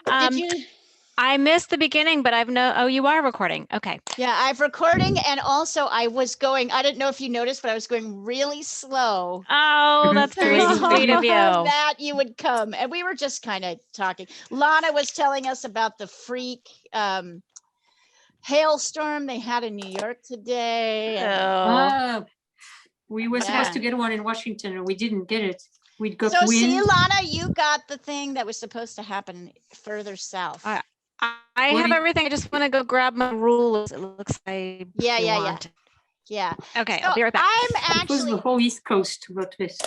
Did Um, you? I missed the beginning, but oh, you are recording. Okay. Yeah, I've recording, and also I didn't know if you noticed, but I was going really slow. Oh, that's very sweet of you. That you would come. And we were just kind of talking. Lana was telling us about the freak hailstorm they had in New York today. And we were supposed to get one in Washington and we didn't get it. We got so wind. see, Lana, you got the thing that was supposed to happen further south. I have everything. I just want to go grab my rulers. It looks like yeah. Okay, So I'll be right back. I'm actually it was the whole East Coast about this.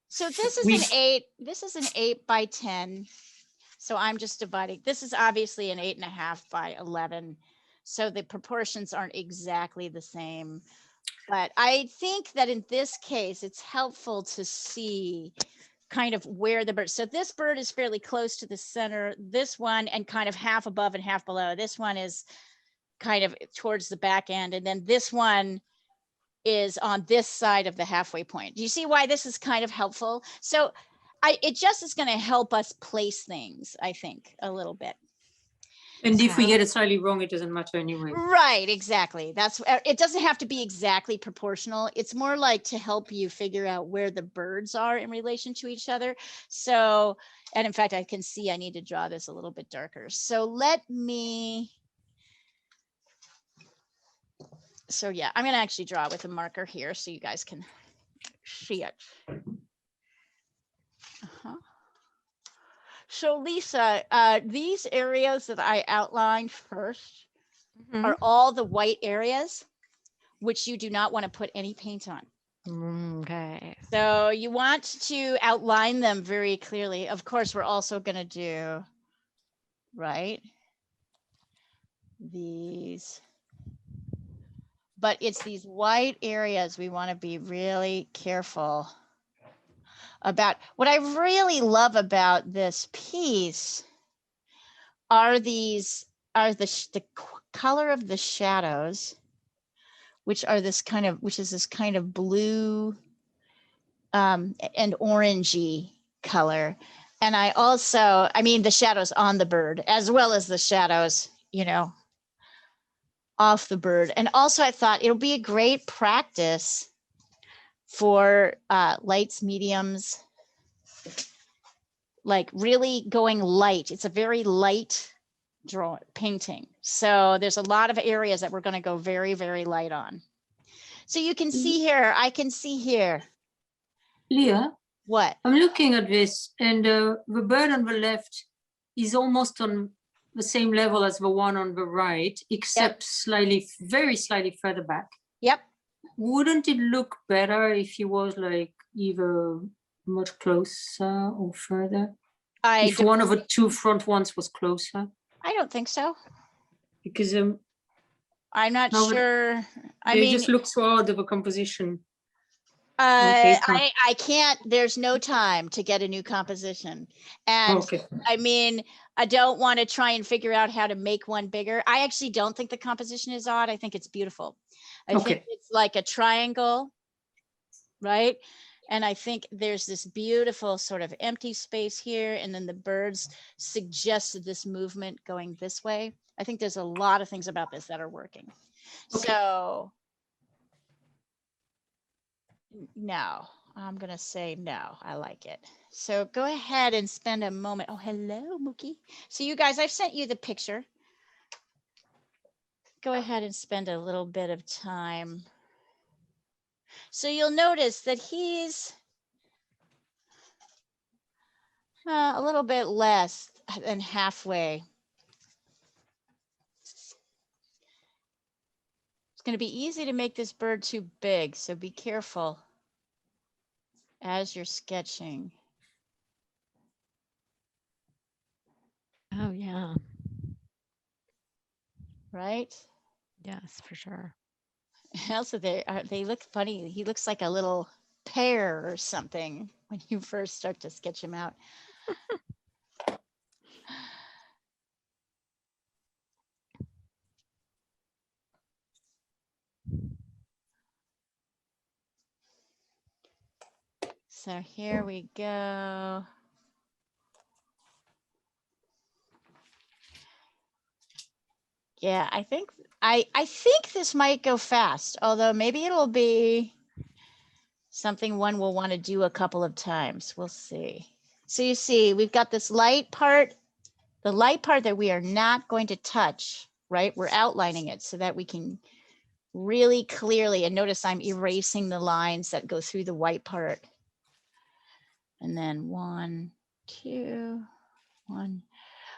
So this is an 8. This is an 8 by 10. So I'm just dividing. This is obviously an 8.5 by 11. So the proportions aren't exactly the same. But I think that in this case, it's helpful to see kind of where the bird. So this bird is fairly close to the center. This one and kind of half above and half below. This one is kind of towards the back end. And then this one is on this side of the halfway point. Do you see why this is kind of helpful? So it just is going to help us place things, I think, a little bit. And if we get it slightly wrong, it doesn't matter anyway. Right, exactly. It doesn't have to be exactly proportional. It's more like to help you figure out where the birds are in relation to each other. So, and in fact, I can see I need to draw this a little bit darker. So let me, so yeah, I'm going to actually draw with a marker here so you guys can see it. So Lisa, these areas that I outlined first are all the white areas, which you do not want to put any paint on. Okay. So you want to outline them very clearly. Of course, we're also going to do, right, these. But it's these white areas we want to be really careful about. What I really love about this piece are the color of the shadows, which is this kind of blue and orangey color. And I mean the shadows on the bird as well as the shadows, off the bird. And also I thought it'll be a great practice for lights, mediums, like really going light. It's a very light painting. So there's a lot of areas that we're going to go very, very light on. So you can see here, I can see here. Leah? What? I'm looking at this and the bird on the left is almost on the same level as the one on the right, except very slightly further back. Yep. Wouldn't it look better if he was like either much closer or further? If one of the two front ones was closer? I don't think so. Because I'm not sure. It just looks so odd of a composition. I can't, there's no time to get a new composition. And I mean, I don't want to try and figure out how to make one bigger. I actually don't think the composition is odd. I think it's beautiful. I think it's like a triangle, right? And I think there's this beautiful sort of empty space here. And then the birds suggested this movement going this way. I think there's a lot of things about this that are working. So no, I'm going to say no. I like it. So go ahead and spend a moment. Oh, hello, Mookie. So you guys, I've sent you the picture. Go ahead and spend a little bit of time. So you'll notice that he's a little bit less than halfway. It's going to be easy to make this bird too big, so be careful as you're sketching. Oh, yeah. Right? Yes, for sure. Also, they look funny. He looks like a little pear or something when you first start to sketch him out. So here we go. Yeah, I think this might go fast, although maybe it'll be something one will want to do a couple of times. We'll see. So you see, we've got this light part, the light part that we are not going to touch, right? We're outlining it so that we can really clearly, and notice I'm erasing the lines that go through the white part. And then 1, 2, 1.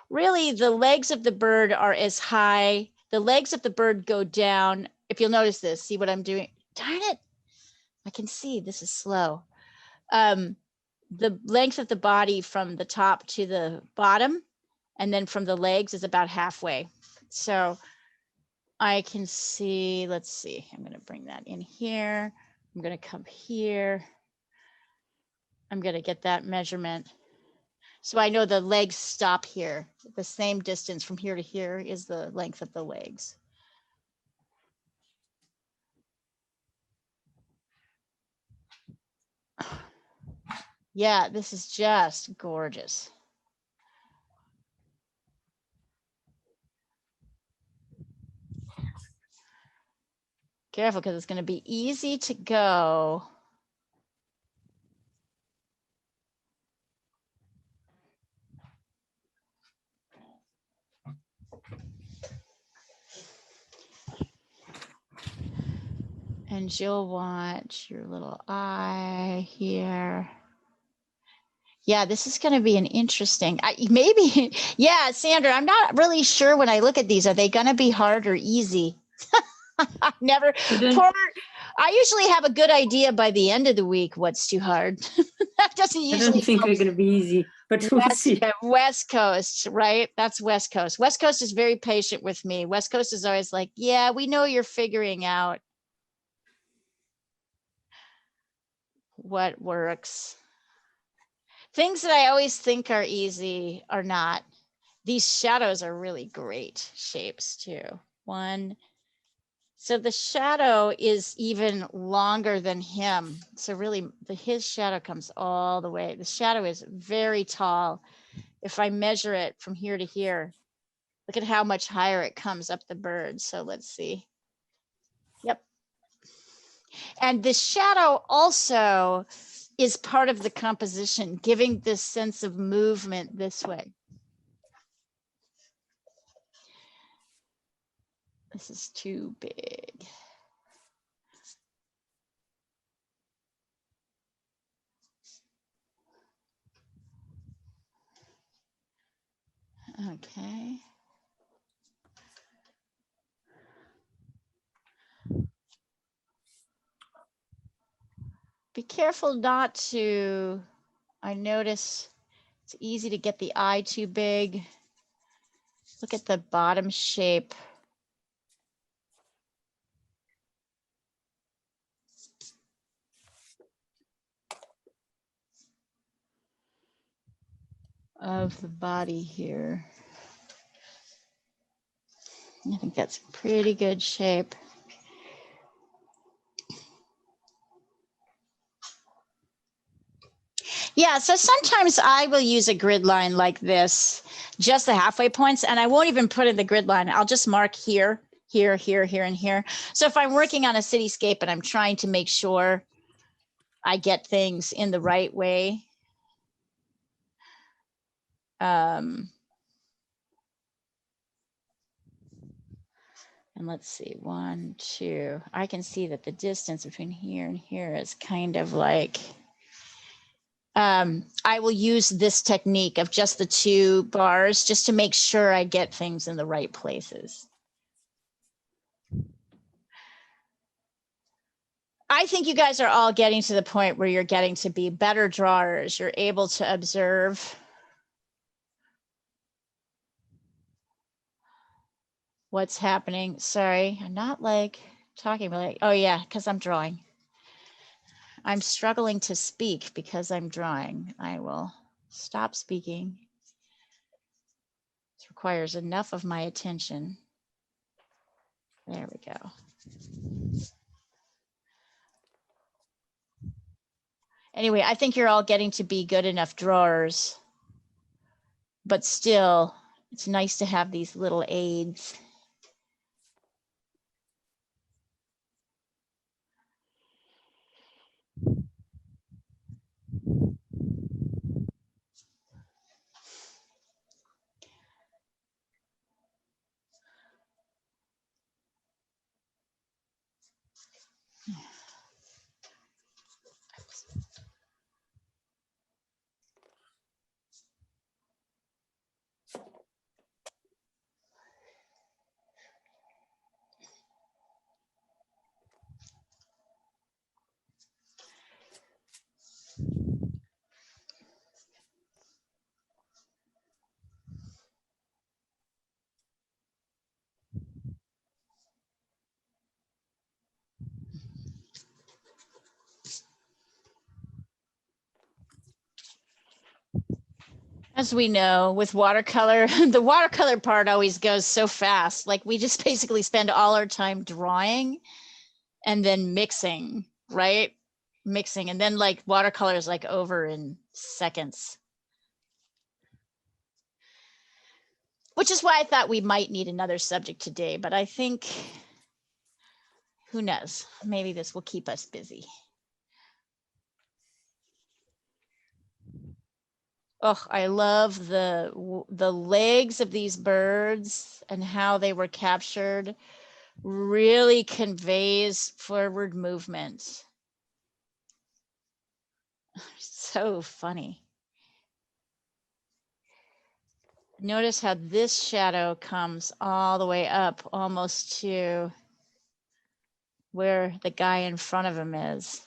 Really, the legs of the bird are as high. The legs of the bird go down. If you'll notice this, see what I'm doing? Darn it. I can see this is slow. The length of the body from the top to the bottom, and then from the legs is about halfway. So I can see, let's see, I'm going to bring that in here. I'm going to come here. I'm going to get that measurement. So I know the legs stop here. The same distance from here to here is the length of the legs. Yeah, this is just gorgeous. Careful, because it's going to be easy to go. And you'll want your little eye here. Yeah, this is going to be an interesting, maybe, yeah, Sandra, I'm not really sure when I look at these, are they going to be hard or easy? I never, I usually have a good idea by the end of the week what's too hard. That doesn't usually I don't think they're going to be easy, but we'll see. West Coast, right? That's West Coast. West Coast is very patient with me. West Coast is always like, yeah, we know you're figuring out what works. Things that I always think are easy are not. These shadows are really great shapes too. One. So the shadow is even longer than him. So really his shadow comes all the way. The shadow is very tall. If I measure it from here to here, look at how much higher it comes up the bird. So let's see. Yep. And the shadow also is part of the composition, giving this sense of movement this way. This is too big. Okay. Be careful not to, I notice it's easy to get the eye too big. Look at the bottom shape. Of the body here. I think that's pretty good shape. Yeah, so sometimes I will use a grid line like this, just the halfway points, and I won't even put in the grid line. I'll just mark here, here, here, here, and here. So if I'm working on a cityscape and I'm trying to make sure I get things in the right way. And let's see, 1, 2, I can see that the distance between here and here is kind of like, I will use this technique of just the 2 bars just to make sure I get things in the right places. I think you guys are all getting to the point where you're getting to be better drawers. You're able to observe what's happening. Sorry, I'm not like talking, but like, oh yeah, because I'm drawing. I'm struggling to speak because I'm drawing. I will stop speaking. This requires enough of my attention. There we go. Anyway, I think you're all getting to be good enough drawers, but still, it's nice to have these little aids. As we know with watercolor, the watercolor part always goes so fast. Like we just basically spend all our time drawing and then mixing, right? Mixing. And then like watercolor is like over in seconds. Which is why I thought we might need another subject today, but I think, who knows? Maybe this will keep us busy. Oh, I love the legs of these birds and how they were captured. Really conveys forward movement. So funny. Notice how this shadow comes all the way up almost to where the guy in front of him is.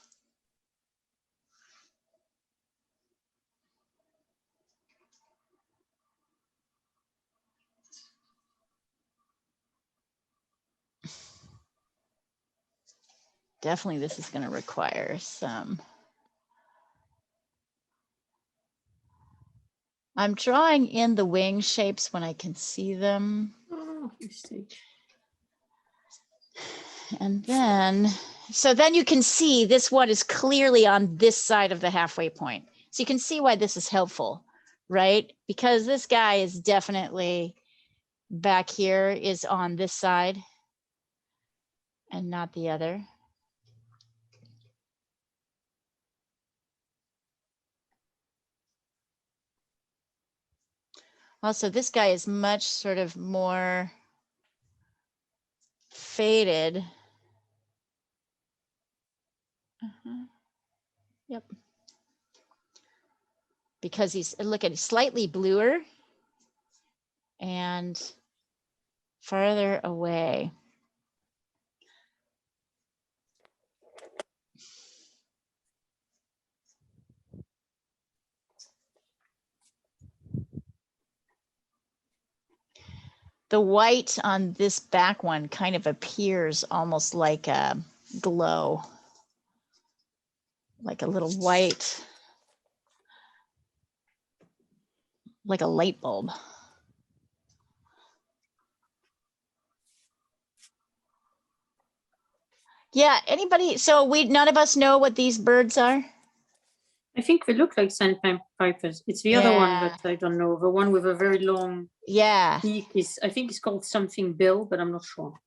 Definitely this is going to require some. I'm drawing in the wing shapes when I can see them. Oh, mistake. And then, so then you can see this one is clearly on this side of the halfway point. So you can see why this is helpful, right? Because this guy is definitely back here is on this side and not the other. Also, this guy is much sort of more faded. Yep. Because he's, look at, slightly bluer and farther away. The white on this back one kind of appears almost like a glow, like a little white, like a light bulb. Yeah, anybody, so none of us know what these birds are? I think they look like sandpipers. It's the other one, but I don't know. The one with a very long beak is, I think it's called something bill, but I'm not sure.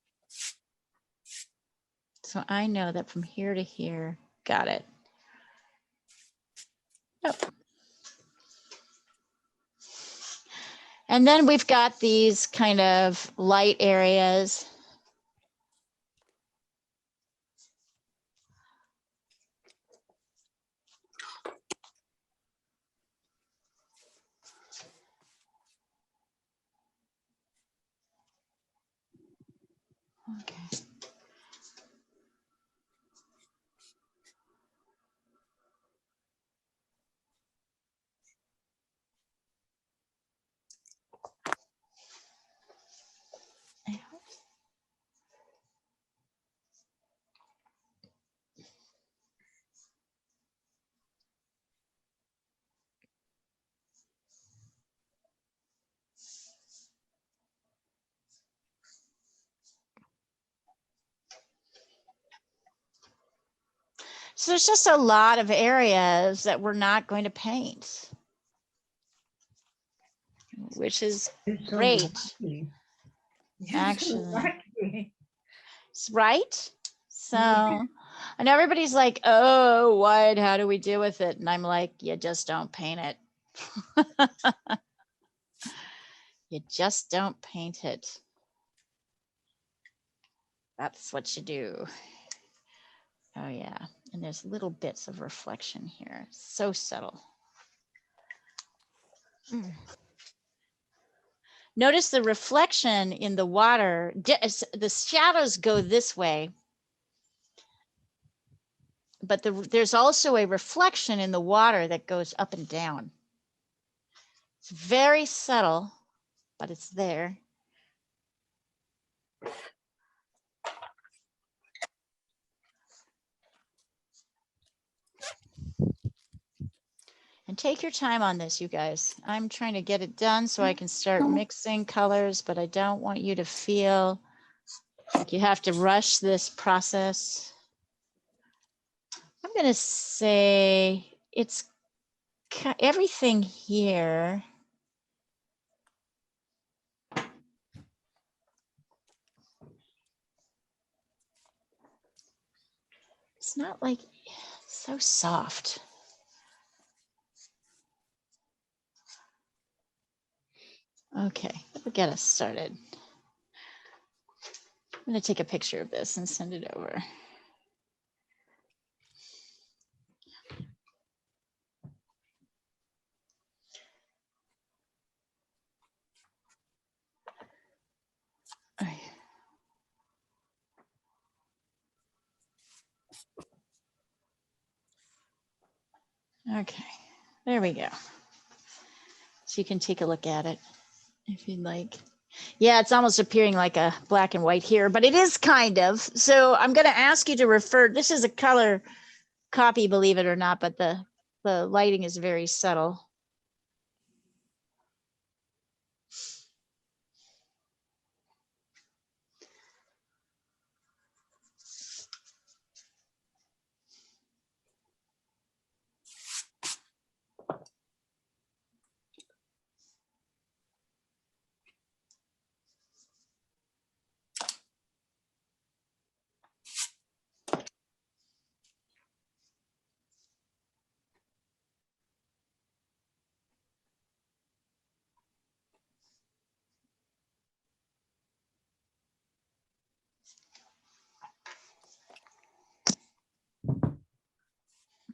So I know that from here to here, got it. Yep. And then we've got these kind of light areas. Okay. So there's just a lot of areas that we're not going to paint, which is great. Actually, right? So, and everybody's like, oh, what, how do we deal with it? And I'm like, you just don't paint it. You just don't paint it. That's what you do. Oh yeah, and there's little bits of reflection here. So subtle. Notice the reflection in the water. The shadows go this way, but there's also a reflection in the water that goes up and down. It's very subtle, but it's there. And take your time on this, you guys. I'm trying to get it done so I can start mixing colors, but I don't want you to feel like you have to rush this process. I'm going to say it's everything here. It's not like so soft. Okay, we'll get us started. I'm going to take a picture of this and send it over. Okay, there we go. So you can take a look at it if you'd like. Yeah, it's almost appearing like a black and white here, but it is kind of. So I'm going to ask you to refer. This is a color copy, believe it or not, but the lighting is very subtle.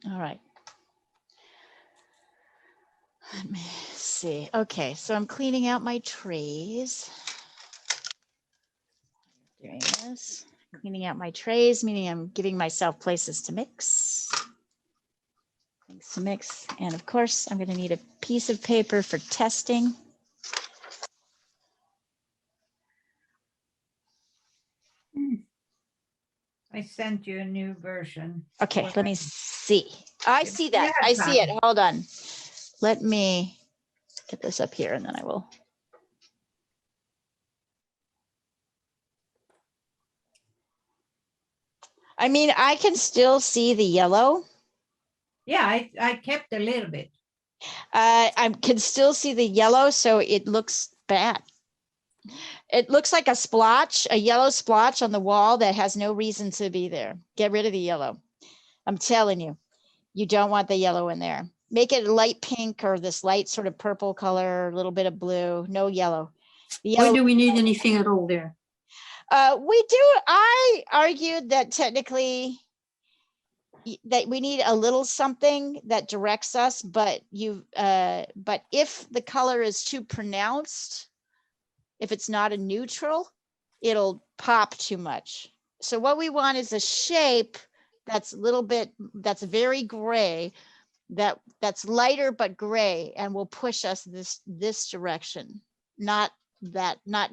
All right. Let me see. Okay, so I'm cleaning out my trays. Doing this, cleaning out my trays, meaning I'm giving myself places to mix. Things to mix. And of course, I'm going to need a piece of paper for testing. I sent you a new version. Okay, let me see. I see that. I see it. Hold on. Let me get this up here and then I will. I mean, I can still see the yellow. Yeah, I kept a little bit. I can still see the yellow, so it looks bad. It looks like a splotch, a yellow splotch on the wall that has no reason to be there. Get rid of the yellow. I'm telling you, you don't want the yellow in there. Make it light pink or this light sort of purple color, a little bit of blue, no yellow. The yellow. Why do we need anything at all there? We do. I argued that technically that we need a little something that directs us, but but if the color is too pronounced, if it's not a neutral, it'll pop too much. So what we want is a shape that's a little bit, that's very gray, that's lighter but gray, and will push us this direction, not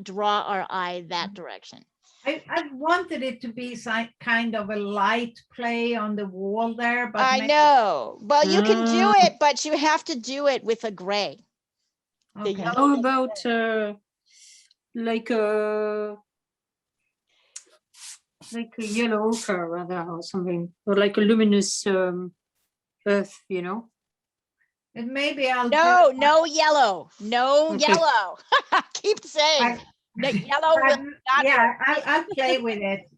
draw our eye that direction. I wanted it to be kind of a light play on the wall there, but I know. Well, you can do it, but you have to do it with a gray. Okay. How about like a yellow ochre rather, or something, or like a luminous earth, you know? And maybe I'll no yellow, no Okay. yellow. Keep saying that yellow will not yeah, work. I'll play with it.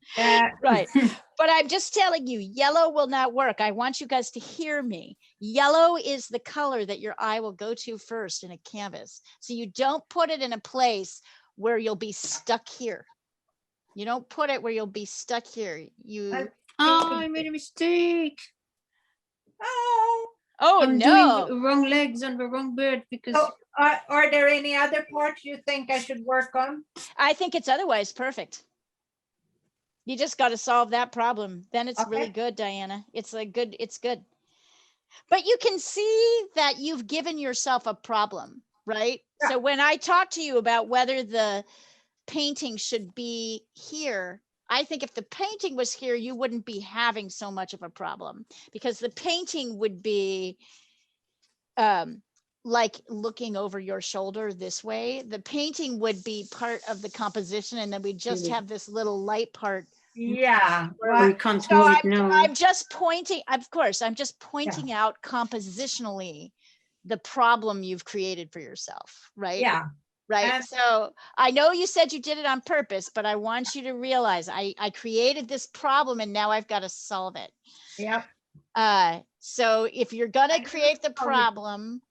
Right. But I'm just telling you, yellow will not work. I want you guys to hear me. Yellow is the color that your eye will go to first in a canvas. So you don't put it in a place where you'll be stuck here. You don't put it where you'll be stuck here. I made a mistake. Oh, I'm no. doing wrong legs on the wrong bird because. So, are there any other parts you think I should work on? I think it's otherwise perfect. You just got to solve that problem. Then it's really good, Diana. It's good. But you can see that you've given yourself a problem, right? Yeah. So when I talk to you about whether the painting should be here, I think if the painting was here, you wouldn't be having so much of a problem, because the painting would be like looking over your shoulder this way. The painting would be part of the composition, and then we just have this little light part. Yeah. Well, we can't So move it now. I'm just pointing, of course, I'm just pointing out compositionally the problem you've created for yourself, right? Yeah. Right. And- So I know you said you did it on purpose, but I want you to realize I created this problem and now I've got to solve it. Yep. So if you're gonna I create the know. problem,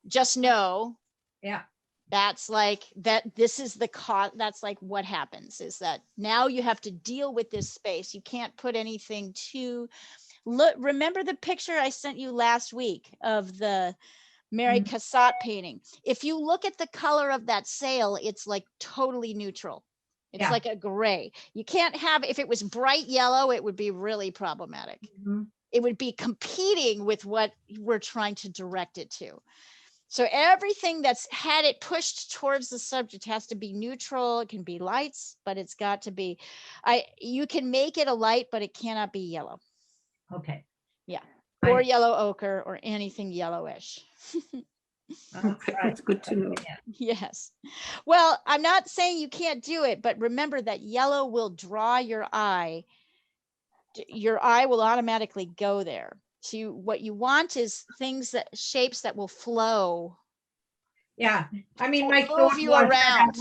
just know Yeah. that's like that. This is the cause. That's like what happens is that now you have to deal with this space. You can't put anything too. Look, remember the picture I sent you last week of the Mary Cassatt painting. If you look at the color of that sail, it's like totally neutral. It's like a gray. You can't have, if it was bright yellow, it would be really problematic. It would be competing with what we're trying to direct it to. So everything that's had it pushed towards the subject has to be neutral. It can be lights, but it's got to be, you can make it a light, but it cannot be yellow. Okay. Yeah. Or yellow ochre or anything yellowish. Okay, that's good to know. Yes. Well, I'm not saying you can't do it, but remember that yellow will draw your eye. Your eye will automatically go there. So what you want is things that shapes that will flow. Yeah. I mean, my Move thought you was around.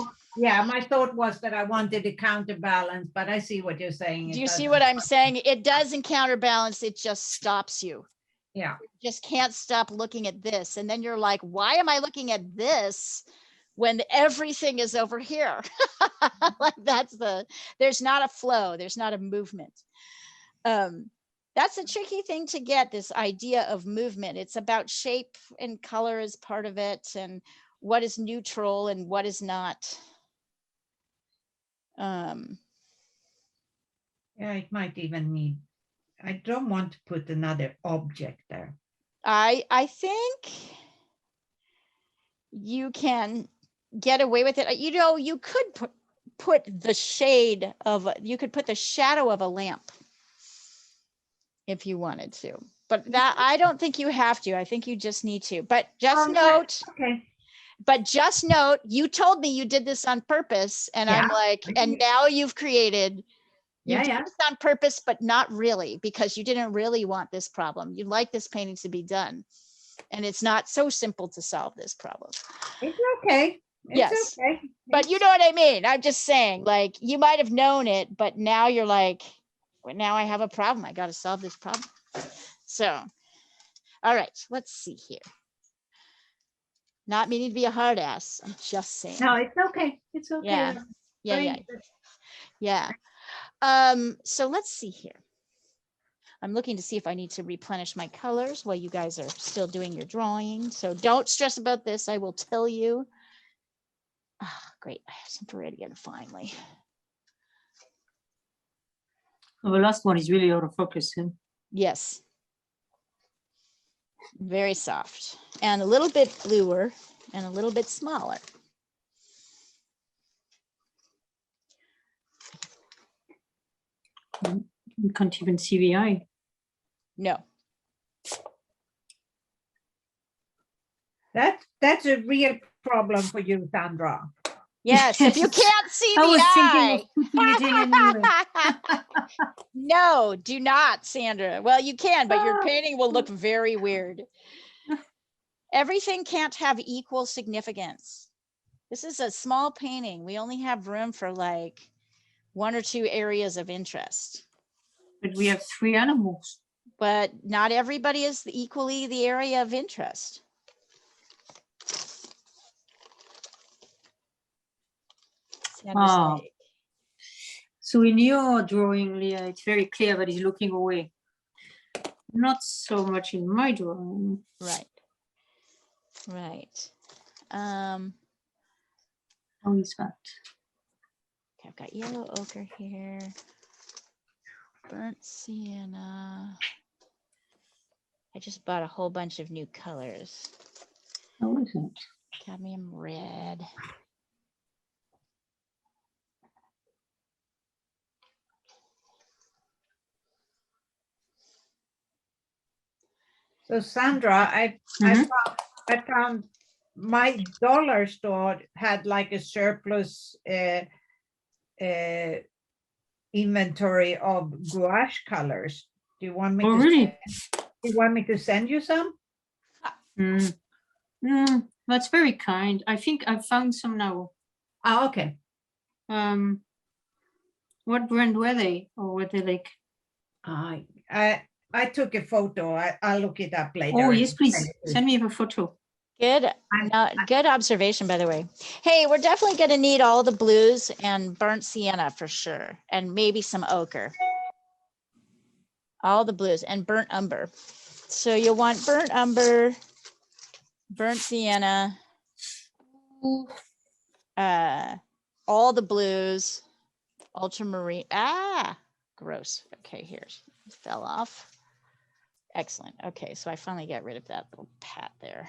my thought was that I wanted to counterbalance, but I see what you're saying. Do you see what I'm saying? It doesn't counterbalance. It just stops you. Yeah. You just can't stop looking at this. And then you're like, why am I looking at this when everything is over here? Like there's not a flow. There's not a movement. That's a tricky thing to get, this idea of movement. It's about shape and color as part of it, and what is neutral and what is not. Yeah, it might even need, I don't want to put another object there. I think you can get away with it. You know, you could put the shade of, you could put the shadow of a lamp if you wanted to, but that, I don't think you have to. I think you just need to, but just note, Okay. but just note, you told me you did this on purpose, and I'm like, and now you've created, you did this on purpose, but not really, because you didn't really want this problem. You like this painting to be done, and it's not so simple to solve this problem. It's okay. Yes. Okay. But you know what I mean? I'm just saying, like, you might have known it, but now you're like, well, now I have a problem. I got to solve this problem. So, all right, let's see here. Not meaning to be a hard ass. I'm just saying. No, it's okay. It's okay. Yeah. So let's see here. I'm looking to see if I need to replenish my colors while you guys are still doing your drawing. So don't stress about this. I will tell you. Ah, great. I have some Viridian finally. Oh, the last one is really out of focus. Yes. Very soft and a little bit bluer and a little bit smaller. You can't even see the eye. No. That's a real problem for you, Sandra. Yes, if you can't see the eye. Thinking of putting it in anyway. No, do not, Sandra. Well, you can, but your painting will look very weird. Everything can't have equal significance. This is a small painting. We only have room for like 1 or 2 areas of interest. But we have 3 animals. But not everybody is equally the area of interest. So in your drawing, Leah, it's very clear that he's looking away. Not so much in my drawing. Right. Right. How is that? Okay, I've got yellow ochre here. Burnt sienna. I just bought a whole bunch of new colors. How is it? Cadmium red. So Sandra, Mhm. I found my dollar store had like a surplus inventory of gouache colors. Do you want me Oh, to really? send you some? Mm. That's very kind. I think I found some now. Oh, okay. What brand were they, or were they like? I took a photo. I'll look it up later. Oh and yes, please send it to you. send me a photo. Good, good observation, by the way. Hey, we're definitely going to need all the blues and burnt sienna for sure, and maybe some ochre. All the blues and burnt umber. So you'll want burnt umber, burnt sienna, all the blues, ultramarine. Ah, gross. Okay, here's fell off. Excellent. Okay, so I finally got rid of that little pat there.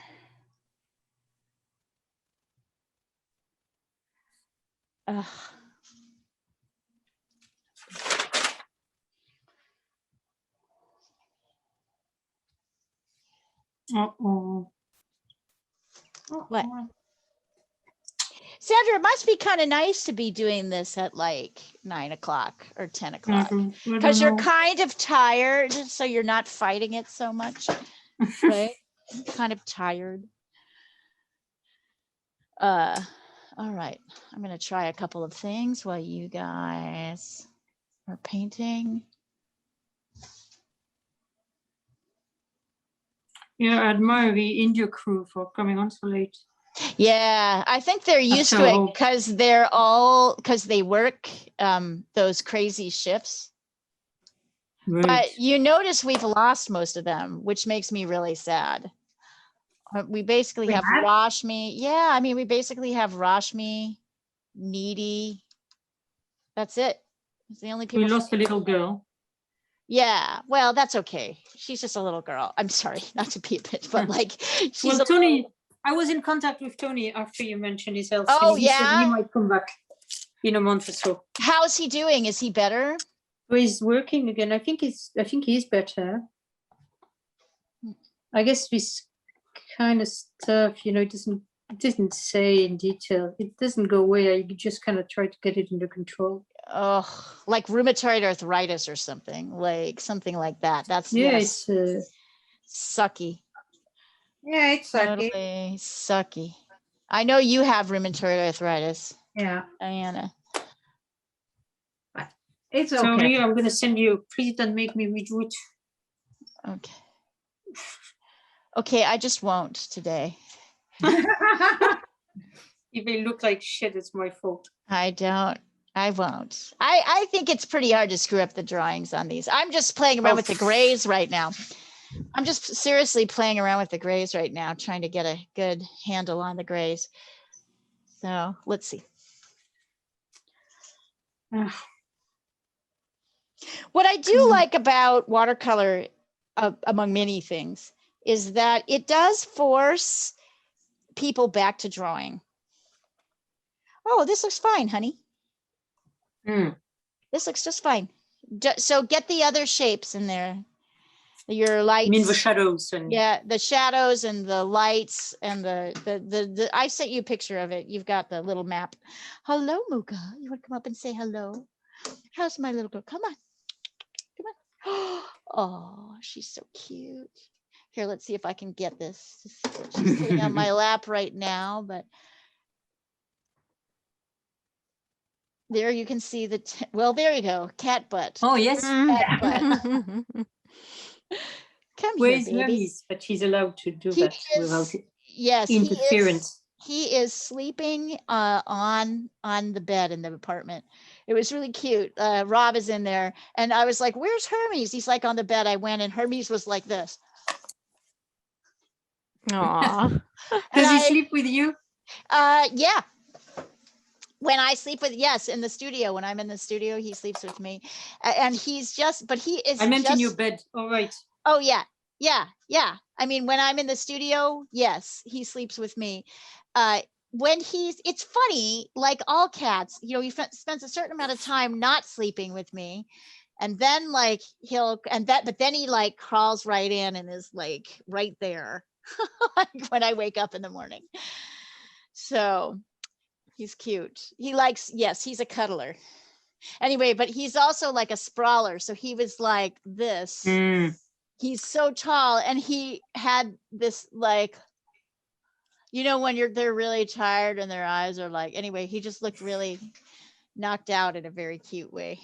Ugh. Uh-oh. What? Sandra, it must be kind of nice to be doing this at like 9 o'clock or 10 o'clock because you're kind of tired, so you're not fighting it so much, right? Kind of tired. All right, I'm gonna try a couple of things while you guys are painting. Yeah, I admire the India crew for coming on so late. Yeah, I think they're used to it because they work those crazy shifts. Right. But you notice we've lost most of them, which makes me really sad. We basically have Rashmi. Yeah, I mean, we basically have Rashmi, Needy. That's it. It's the only people. We lost a little girl. Yeah, well, that's okay. She's just a little girl. I'm sorry, not to be a bitch, but like, she's Well, a Tony, little... I was in contact with Tony after you mentioned his health. Oh, he said he yeah? might come back in a month or so. How's he doing? Is he better? So he's working again. I think he's better. I guess this kind of stuff, you know, it doesn't say in detail. It doesn't go away. You just kind of try to get it under control. Oh, like rheumatoid arthritis or something like that. That's It's sucky. Yeah, it's sucky. Totally sucky. I know you have rheumatoid arthritis. Yeah, Diana. it's okay. Tony, I'm going to send you. Please don't make me redo it. Okay. Okay, I just won't today. If they look like shit, it's my fault. I won't. I think it's pretty hard to screw up the drawings on these. I'm just playing around with the grays right now. I'm just seriously playing around with the grays right now, trying to get a good handle on the grays. So let's see. What I do like about watercolor, among many things, is that it does force people back to drawing. Oh, this looks fine, honey. This looks just fine. So get the other shapes in there. Your lights. You mean the shadows? Yeah, the shadows and the lights and the I sent you a picture of it. You've got the little map. Hello, Muka. You want to come up and say hello? How's my little girl? Come on. Come on. Oh, she's so cute. Here, let's see if I can get this. She's sitting on my lap right now, but there you can see well, there you go. Cat butt. Oh, yes. Cat butt. Come Where here, is baby. Hermes? But he's allowed to do that without interference. He is sleeping on the bed in the apartment. It was really cute. Rob is in there, and I was like, "Where's Hermes?" He's like on the bed. I went, and Hermes was like this. Aww. Does he sleep with you? Yeah. When I sleep with, yes, in the studio. When I'm in the studio, he sleeps with me, and he's just. But he is. I meant in your bed. All right. Oh yeah. Yeah. I mean, when I'm in the studio, yes, he sleeps with me. When it's funny, like all cats, you know, he spends a certain amount of time not sleeping with me. And then like but then he like crawls right in and is like right there like when I wake up in the morning. So he's cute. He likes, yes, he's a cuddler. Anyway, but he's also like a sprawler. So he was like this. He's so tall, and he had this like, you know, when they're really tired and their eyes are like, anyway, he just looked really knocked out in a very cute way.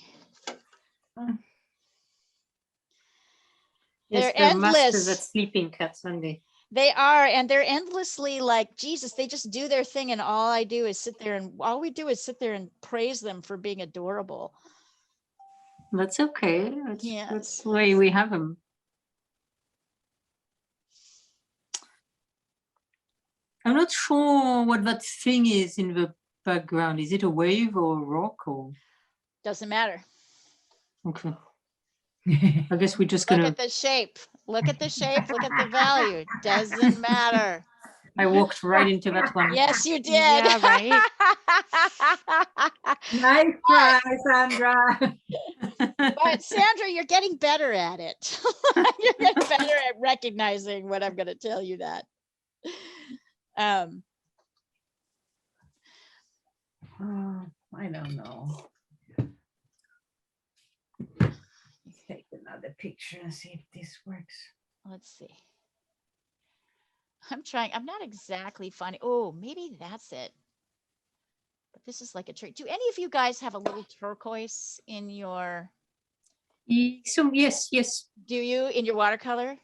Yes, They're the masters at endless. sleeping cats, aren't they? They are, and they're endlessly like Jesus. They just do their thing, and all we do is sit there and praise them for being adorable. That's okay. That's Yes. the way we have them. I'm not sure what that thing is in the background. Is it a wave or a rock or? Doesn't matter. Okay. I guess we're just Look gonna. at the shape. Look at the shape. Look at the value. Doesn't matter. I walked right into that one. Yes, you did. Yeah, right. Nice try, Sandra. But Sandra, you're getting better at it. You're getting better at recognizing what I'm going to tell you that. I don't know. Let's take another picture and see if this works. Let's see. I'm trying. I'm not exactly funny. Oh, maybe that's it. But this is like a trick. Do any of you guys have a little turquoise in your? So yes. Do you in your watercolor?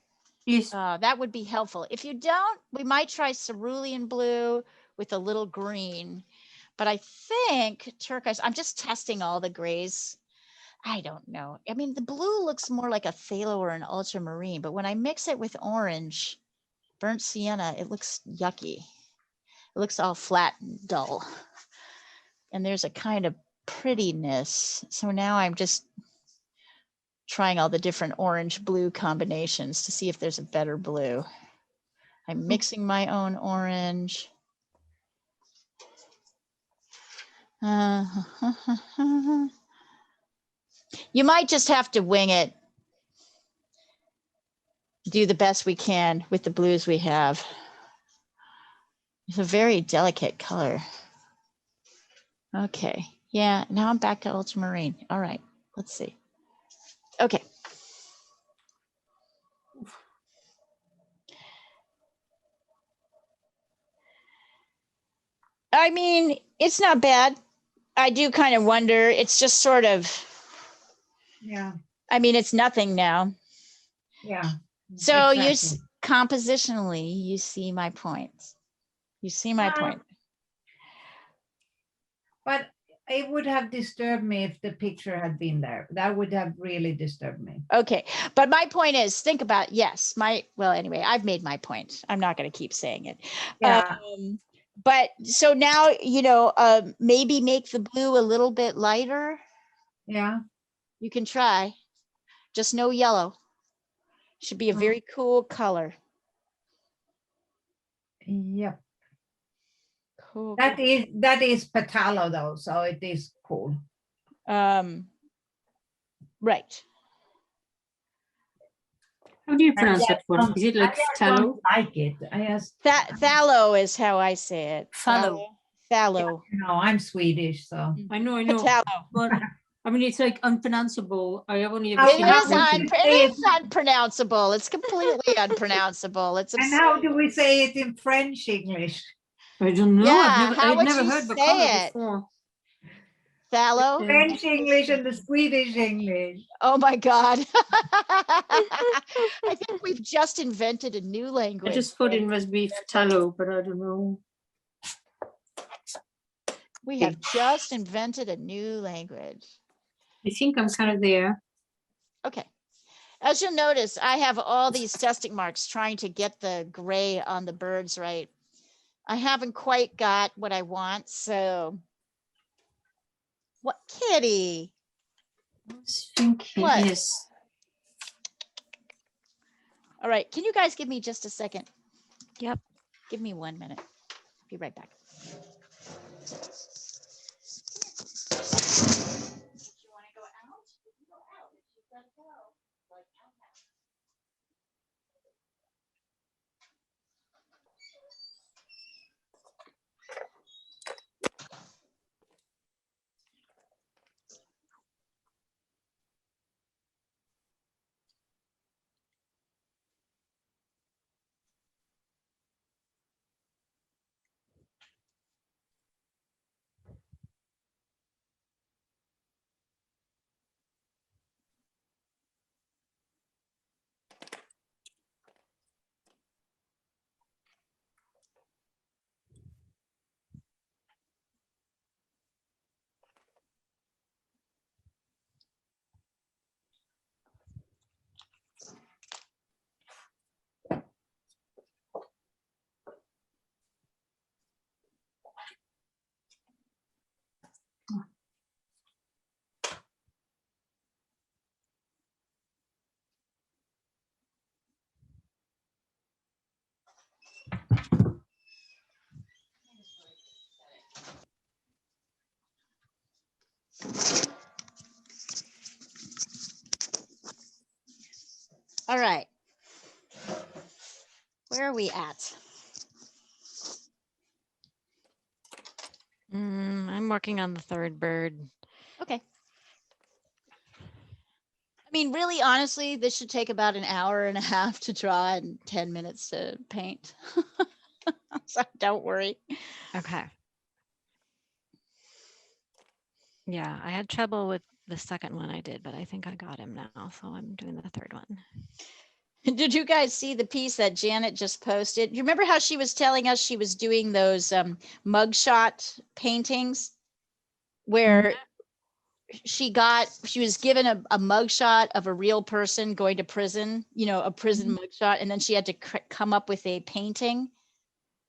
Yes. That would be helpful. If you don't, we might try cerulean blue with a little green. But I think turquoise. I'm just testing all the grays. I don't know. I mean, the blue looks more like a phthalo or an ultramarine, but when I mix it with orange, burnt sienna, it looks yucky. It looks all flat and dull. And there's a kind of prettiness. So now I'm just trying all the different orange blue combinations to see if there's a better blue. I'm mixing my own orange. You might just have to wing it. Do the best we can with the blues we have. It's a very delicate color. Okay, yeah, now I'm back to ultramarine. All right, let's see. Okay. I mean, it's not bad. I do kind of wonder, it's just sort of, Yeah. I mean, it's nothing now. Yeah. So exactly. compositionally, you see my point. You see my point. But it would have disturbed me if the picture had been there. That would have really disturbed me. Okay, but my point is, think about, yes, well, anyway, I've made my point. I'm not going to keep saying it. Yeah. But so now, maybe make the blue a little bit lighter. Yeah. You can try. Just no yellow. Should be a very cool color. Yep. Cool. That is Patalo though, so it is cool. Right. How do you pronounce that one? Is it like phthalo? I like it. Phthalo is how I say it. Phthalo. Phthalo. No, I'm Swedish, so. I know. Phthalo. But I mean, it's like unpronounceable. I have only ever How seen It it is, written. it is unpronounceable. It's completely unpronounceable. It's And absurd. how do we say it in French English? I don't know. Yeah, how I've would never you heard the say color it? before. Phthalo? French English and the Swedish English. Oh my God. I think we've just invented a new language. I just thought it must be phthalo, but I don't know. We have just invented a new language. I think I'm kind of there. Okay. As you'll notice, I have all these testing marks trying to get the gray on the birds right. I haven't quite got what I want, so. What, Kitty? I was thinking, What? yes. All right, can you guys give me just a second? Yep. Give me 1 minute. Be right back. You want to go out? Go out. All right. Where are we at? I'm working on the third bird. Okay. I mean, really, honestly, this should take about an hour and a half to draw and 10 minutes to paint. So don't worry. Okay. Yeah, I had trouble with the second one I did, but I think I got him now. So I'm doing the third one. Did you guys see the piece that Janet just posted? You remember how she was telling us she was doing those mugshot paintings where she was given a mugshot of a real person going to prison, you know, a prison mugshot, and then she had to come up with a painting.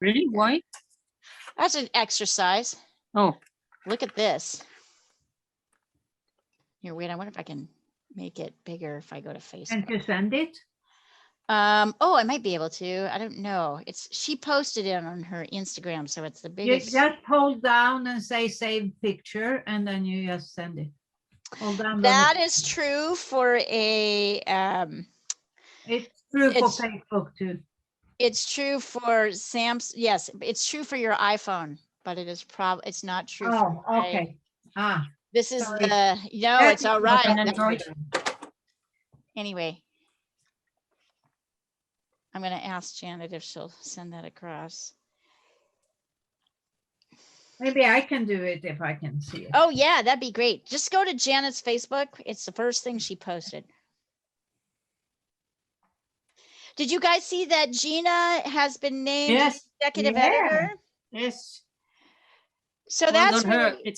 Really? Why? That's an exercise. Oh, Look at this. Here, wait, I wonder if I can make it bigger if I go to Facebook. And to send it? Oh, I might be able to. I don't know. She posted it on her Instagram, so it's the You biggest. just hold down and say save picture, and then you just send it. Hold down. That is true for a It's true for it's- Facebook too. it's true for Sam's. Yes, it's true for your iPhone, but it's not true for Oh, my- okay. Ah, This is sorry. it's all right. an Android. Anyway, I'm going to ask Janet if she'll send that across. Maybe I can do it if I can see it. Oh yeah, that'd be great. Just go to Janet's Facebook. It's the first thing she posted. Did you guys see that Gina has been named Yes. executive Yeah. editor? yes. So Well that's done her. really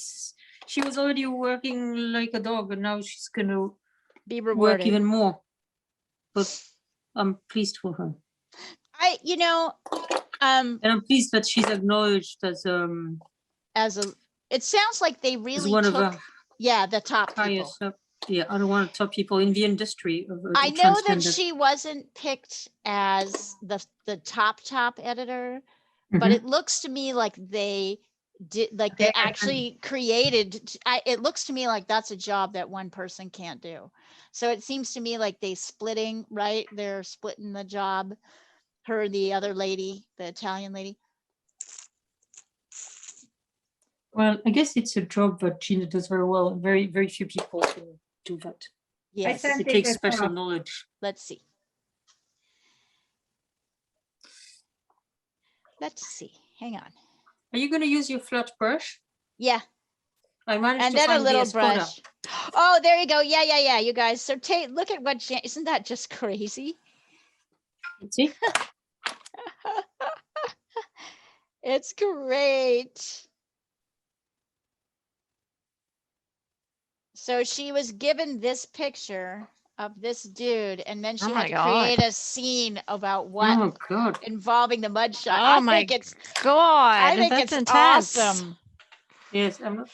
She was already working like a dog, and now she's gonna be work rewarded. even more. But I'm pleased for her, and I'm pleased that she's acknowledged it sounds like they as really one of took, the the top people. highest up. Yeah, I don't want top people in the industry of I know that transgender. she wasn't picked as the top editor, but Mhm. it looks to me like they did, like they Yeah. actually created. It looks to me like that's a job that one person can't do. So it seems to me like they're splitting the job. Her, and the other lady, the Italian lady. Well, I guess it's a job that Gina does very well. Very, very few people can do that. Yes. sent It it takes as special well. knowledge. Let's see. Let's see. Hang on. Are you going to use your flat brush? Yeah. I managed And to then a find little the Escoda. brush. Oh, there you go. Yeah, you guys. So look at what isn't that just crazy? See? It's great. So she was given this picture of this dude, and then she Oh had my to God. create a scene about what Oh God! involving the mugshot. Oh I my think it's God, think that's it's intense. awesome. Yes, I'm not.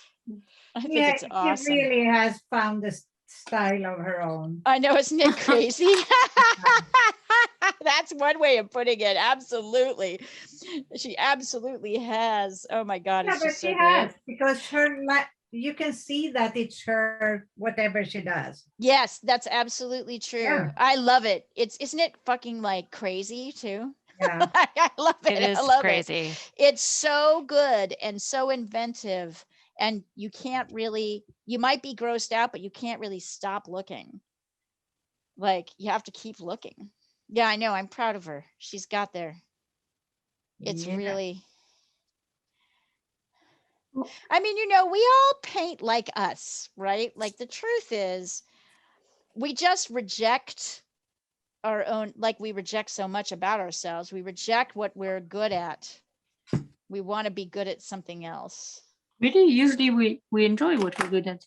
I think Yeah, it's awesome. she really has found a style of her own. I know, isn't it crazy? That's one way of putting it. Absolutely. She absolutely has. Oh my God. Yeah, It's but just she so great. has, because you can see that it's her, whatever she does. Yes, that's absolutely true. Yeah. I love it. Isn't it fucking like crazy too? Yeah. I love it. It is I love crazy. It's so good and so inventive. And you might be grossed out, but you can't really stop looking. Like you have to keep looking. Yeah, I know. I'm proud of her. She's got there. It's Yeah. really, I mean, we all paint like us, right? Like the truth is we just reject our own, like we reject so much about ourselves. We reject what we're good at. We want to be good at something else. Really, usually we enjoy what we're good at.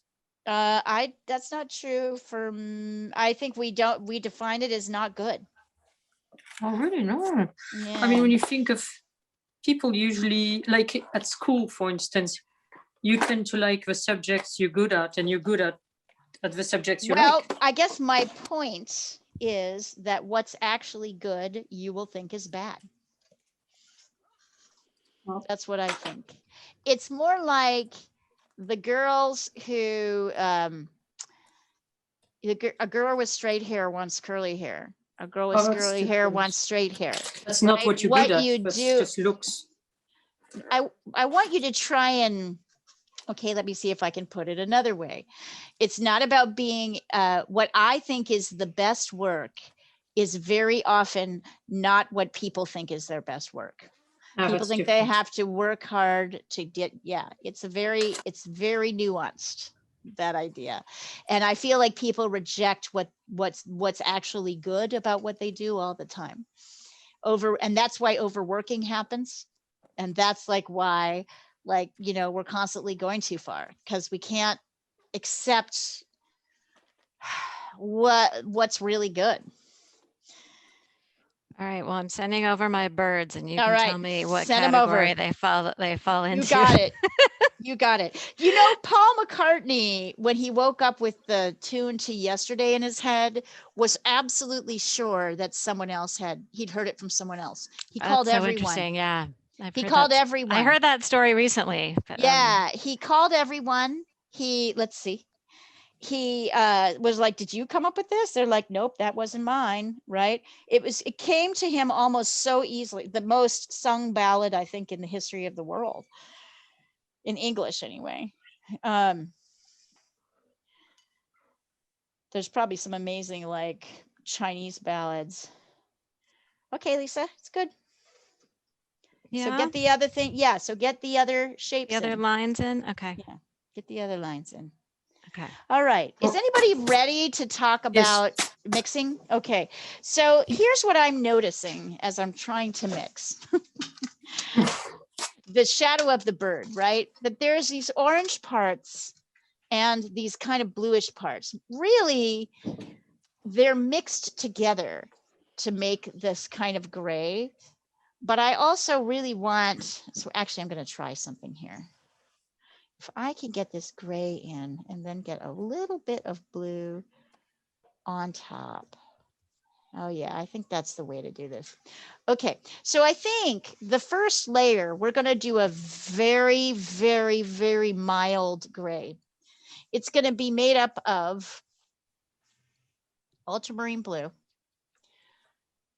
That's not true for, I think we define it as not good. Oh, really? No. Yeah. I mean, when you think of people, usually, like at school, for instance, you tend to like the subjects you're good at, and you're good at the subjects you Well, like. I guess my point is that what's actually good, you will think is bad. Well- That's what I think. It's more like the girls who, a girl with straight hair wants curly hair. A girl with Oh, that's curly hair different. wants straight hair. That's not Right? what you're What good at. you That's do- just looks. I want you to try and, okay, let me see if I can put it another way. It's not about being, what I think is the best work is very often not what people think is their best work. Ah, People that's think different. they have to work hard to get, yeah, it's very nuanced, that idea. And I feel like people reject what's actually good about what they do all the time. And that's why overworking happens. And that's like why, like, you know, we're constantly going too far because we can't accept what's really good. All right. Well, I'm sending over my birds, and you All can right, tell me what send 'em over. category they fall into. You got it. You got it. You know, Paul McCartney, when he woke up with the tune to Yesterday in his head, was absolutely sure that he'd heard it from someone else. He called That's so everyone. interesting. Yeah. He called everyone. I heard that story recently. But, Yeah, he called everyone. Let's see. He was like, did you come up with this? They're like, nope, that wasn't mine. Right. It came to him almost so easily. The most sung ballad, I think, in the history of the world. In English, anyway. There's probably some amazing, like, Chinese ballads. Okay, Lisa, it's good. yeah. So get the other thing. Yeah, so get the other shapes The other in. lines in. Okay. Yeah, get the other lines in. Okay. All right. Is anybody ready to talk about mixing? Okay. So here's what I'm noticing as I'm trying to mix. The shadow of the bird, right? That there's these orange parts and these kind of bluish parts. Really, they're mixed together to make this kind of gray. But I also really want, so actually I'm going to try something here. If I can get this gray in and then get a little bit of blue on top. Oh yeah, I think that's the way to do this. Okay, so I think the first layer, we're going to do a very, very, very mild gray. It's going to be made up of ultramarine blue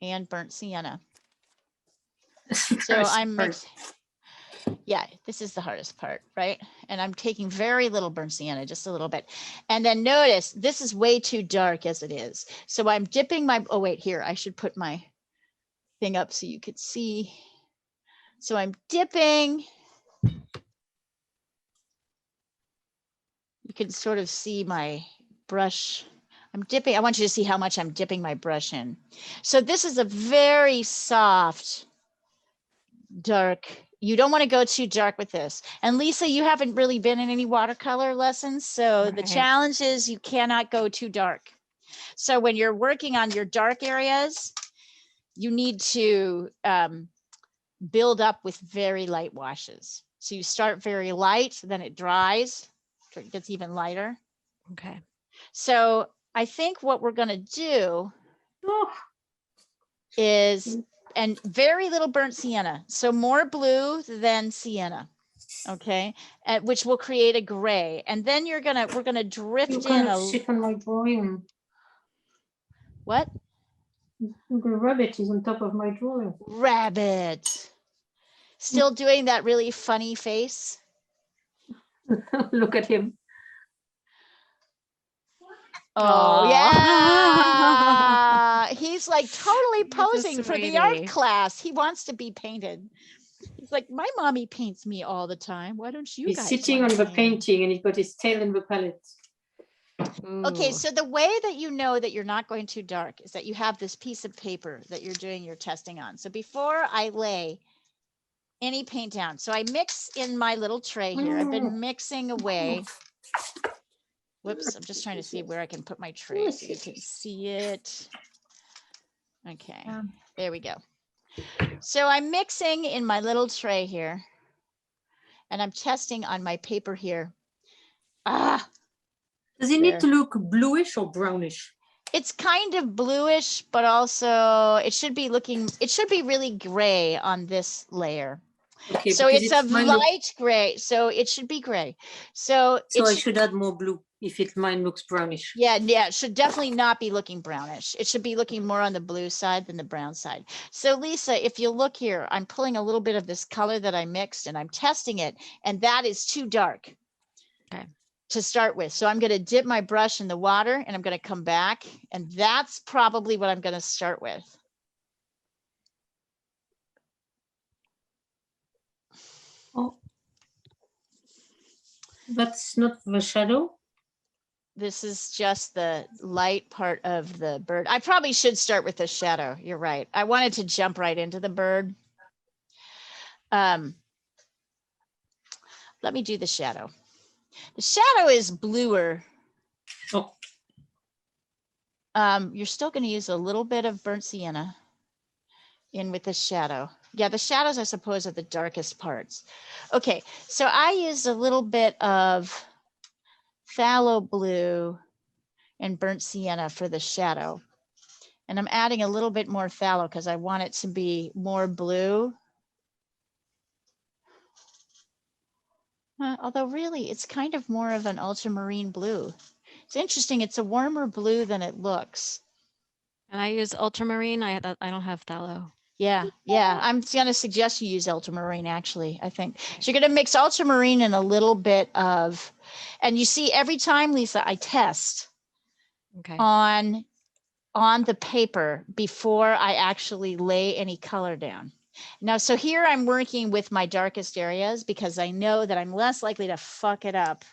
and burnt sienna. So yeah, this is the hardest part, right? And I'm taking very little burnt sienna, just a little bit. And then notice this is way too dark as it is. So I'm dipping my, oh wait, here, I should put my thing up so you could see. So I'm dipping. You can sort of see my brush. I'm dipping. I want you to see how much I'm dipping my brush in. So this is a very soft, dark. You don't want to go too dark with this. And Lisa, you haven't really been in any watercolor lessons. So the challenge is you cannot go too dark. So when you're working on your dark areas, you need to build up with very light washes. So you start very light, then it dries, it gets even lighter. Okay. So I think what we're going to do is, and very little burnt sienna. So more blue than sienna. Okay. Which will create a gray. And then we're going to drift in sit on my drawing. What? The rabbit is on top of my drawing. Rabbit. Still doing that really funny face. Look at him. Oh, yeah. He's like totally posing for the art sweetie. class. He wants to be painted. He's like, my mommy paints me all the time. Why don't you He's guys sitting wanna on the paint? painting and he's got his tail in the palette. Okay, Ooh. so the way that you know that you're not going too dark is that you have this piece of paper that you're doing your testing on. So before I lay any paint down, so I mix in my little tray here. I've been mixing away. Whoops, I'm just trying to see where I can put my tray so you can see it. Okay, there we go. So I'm mixing in my little tray here and I'm testing on my paper here. Does it need to look bluish or brownish? It's kind of bluish, but also it should be really gray on this layer. Okay, So because it's a mine look- light gray, so it should be gray. So So it I should add more blue if mine looks brownish. yeah, it should definitely not be looking brownish. It should be looking more on the blue side than the brown side. So Lisa, if you look here, I'm pulling a little bit of this color that I mixed and I'm testing it, and that is too dark. Okay. To start with. So I'm going to dip my brush in the water and I'm going to come back, and that's probably what I'm going to start with. Oh, that's not the shadow. This is just the light part of the bird. I probably should start with the shadow. You're right. I wanted to jump right into the bird. Let me do the shadow. The shadow is bluer. Oh, You're still going to use a little bit of burnt sienna in with the shadow. Yeah, the shadows, I suppose, are the darkest parts. Okay, so I used a little bit of phthalo blue and burnt sienna for the shadow. And I'm adding a little bit more phthalo because I want it to be more blue. Although really, it's kind of more of an ultramarine blue. It's interesting. It's a warmer blue than it looks. And I use ultramarine. I don't have phthalo. Yeah, I'm going to suggest you use ultramarine, actually, I think. So you're going to mix ultramarine and a little bit of, and you see every time, Lisa, I test Okay. on the paper before I actually lay any color down. Now, so here I'm working with my darkest areas because I know that I'm less likely to fuck it up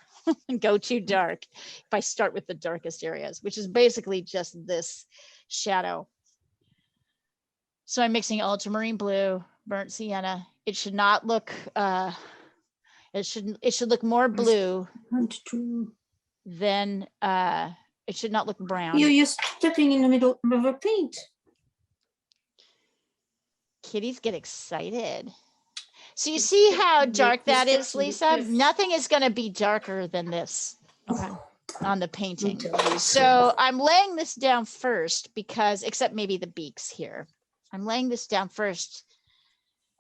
and go too dark if I start with the darkest areas, which is basically just this shadow. So I'm mixing ultramarine blue, burnt sienna. It should not look, it should look more blue than, it should not look brown. you're stepping in the middle of a paint. Kitties get excited. So you see how dark that is, Lisa? Nothing is going to be darker than this on the painting. So I'm laying this down first because, except maybe the beaks here. I'm laying this down first.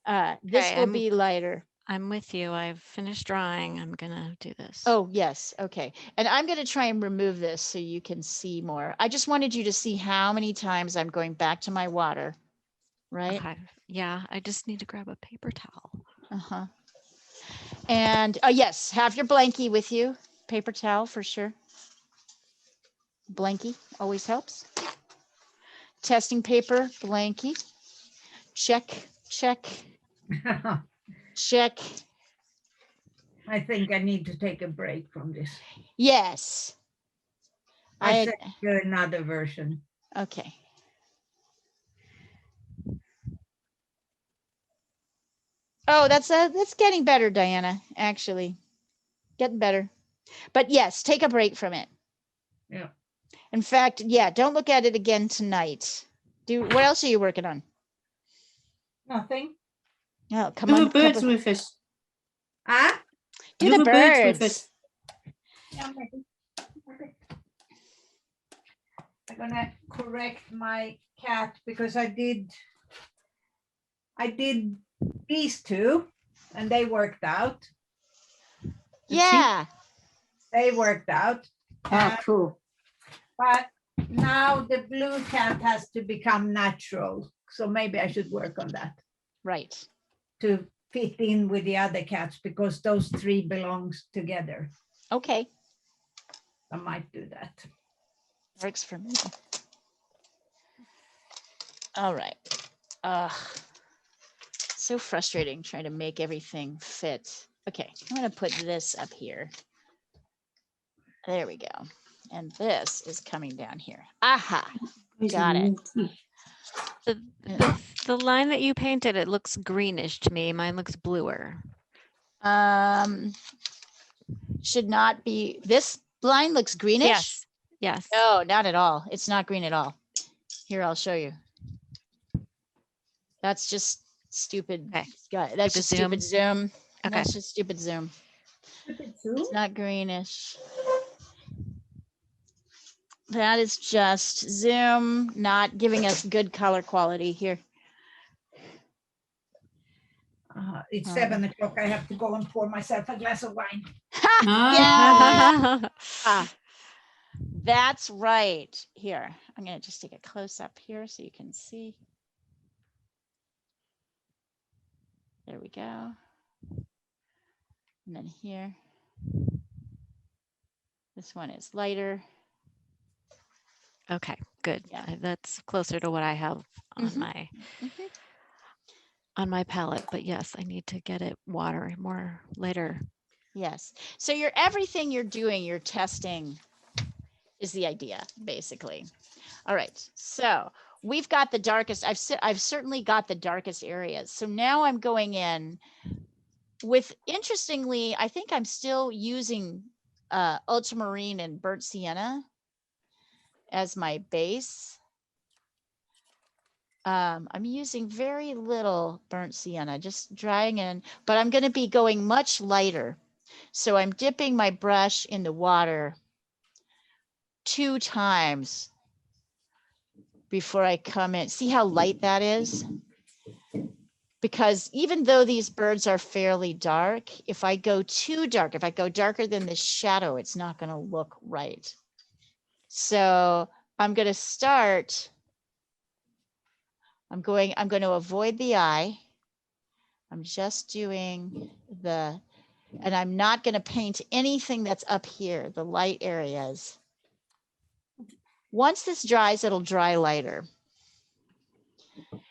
This Okay, will be lighter. I'm with you. I've finished drawing. I'm gonna do this. Oh, yes. Okay. And I'm going to try and remove this so you can see more. I just wanted you to see how many times I'm going back to my water, right? Okay. Yeah, I just need to grab a paper towel. Uh-huh. And yes, have your blankie with you. Paper towel for sure. Blankie always helps. Testing paper, blankie. Check, check, check. I think I need to take a break from this. Yes. I sent you another version. Okay. Oh, that's getting better, Diana, actually. Getting better. But yes, take a break from it. Yeah. In fact, yeah, don't look at it again tonight. What else are you working on? Nothing. Oh, come Do on. the birds with us. Ah? Do the birds with birds. us. Yeah, maybe. Okay. I'm gonna correct my cat because I did these two and they worked out. Yeah. They worked out. Ah, cool. But now the blue cat has to become natural. So maybe I should work on that Right. to fit in with the other cats because those three belongs together. Okay. I might do that. Works for me. All right. So frustrating trying to make everything fit. Okay, I'm going to put this up here. There we go. And this is coming down here. Aha. Got it. The line that you painted, it looks greenish to me. Mine looks bluer. Should not be. This line looks greenish. Yes. Yes. No, not at all. It's not green at all. Here, I'll show you. That's just stupid. Okay. That's just stupid zoom. Okay. That's just stupid zoom. It's not greenish. That is just zoom, not giving us good color quality here. It's 7 o'clock. I have to go and pour myself a glass of wine. Ah, Yeah. That's right. Here, I'm going to just take a close up here so you can see. There we go. And then here. This one is lighter. Okay, good. Yeah. That's closer to what I have on Mhm. my palette. But yes, I need to get it water more later. Yes. So everything you're doing, you're testing is the idea, basically. All right. So we've got the darkest. I've certainly got the darkest areas. So now I'm going in with, interestingly, I think I'm still using ultramarine and burnt sienna as my base. I'm using very little burnt sienna, just drying in, but I'm going to be going much lighter. So I'm dipping my brush in the water 2 times before I come in. See how light that is? Because even though these birds are fairly dark, if I go too dark, if I go darker than the shadow, it's not going to look right. So I'm going to start. I'm going to avoid the eye. I'm just doing and I'm not going to paint anything that's up here, the light areas. Once this dries, it'll dry lighter.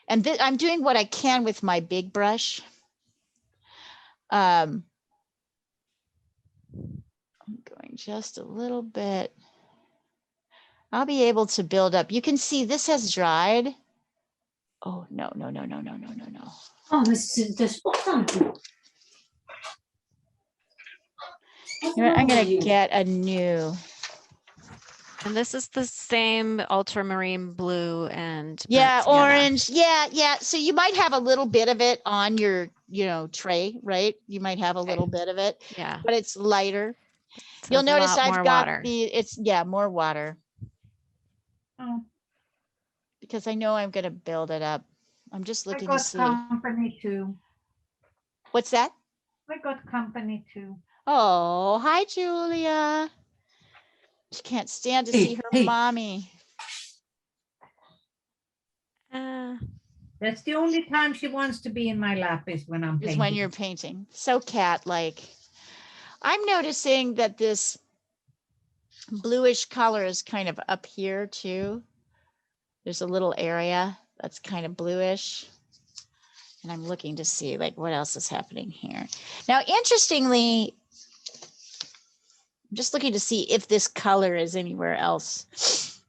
And I'm doing what I can with my big brush. I'm going just a little bit. I'll be able to build up. You can see this has dried. Oh, no. oh, c'est important. You know what? I'm going to get a new. And this is the same ultramarine blue and burnt Yeah, sienna. orange. Yeah. So you might have a little bit of it on your, tray, right? You might have a little bit of it, Yeah. but it's lighter. So You'll it's a notice lot I've more got water. more water, Oh, because I know I'm going to build it up. I'm just I looking to got see. company too. What's that? I got company too. Oh, hi, Julia. She can't stand to see her mommy. That's the only time she wants to be in my lap is when I'm Is painting. when you're painting. So cat-like. I'm noticing that this bluish color is kind of up here too. There's a little area that's kind of bluish. And I'm looking to see like what else is happening here. Now, interestingly, I'm just looking to see if this color is anywhere else.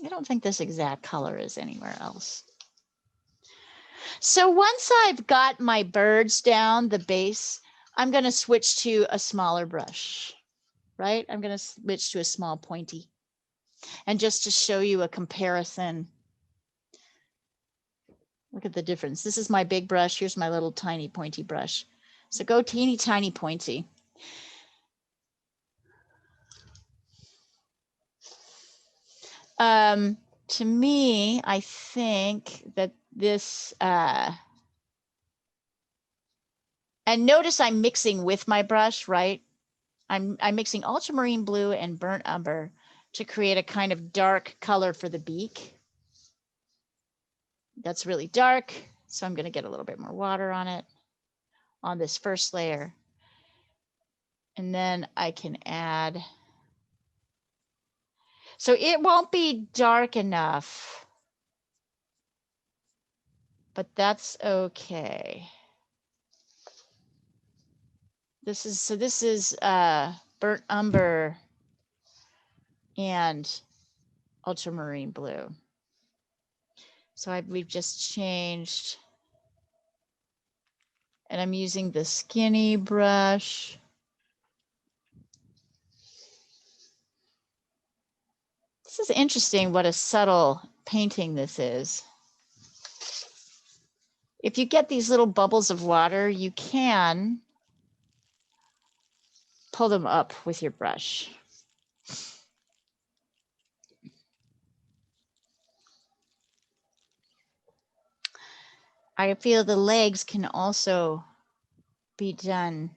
I don't think this exact color is anywhere else. So once I've got my birds down, the base, I'm going to switch to a smaller brush, right? I'm going to switch to a small pointy. And just to show you a comparison, look at the difference. This is my big brush. Here's my little tiny pointy brush. So go teeny tiny pointy. To me, I think that this, and notice I'm mixing with my brush, right? I'm mixing ultramarine blue and burnt umber to create a kind of dark color for the beak. That's really dark, so I'm going to get a little bit more water on it on this first layer. And then I can add. So it won't be dark enough, but that's okay. This is burnt umber and ultramarine blue. So we've just changed, and I'm using the skinny brush. This is interesting what a subtle painting this is. If you get these little bubbles of water, you can pull them up with your brush. I feel the legs can also be done.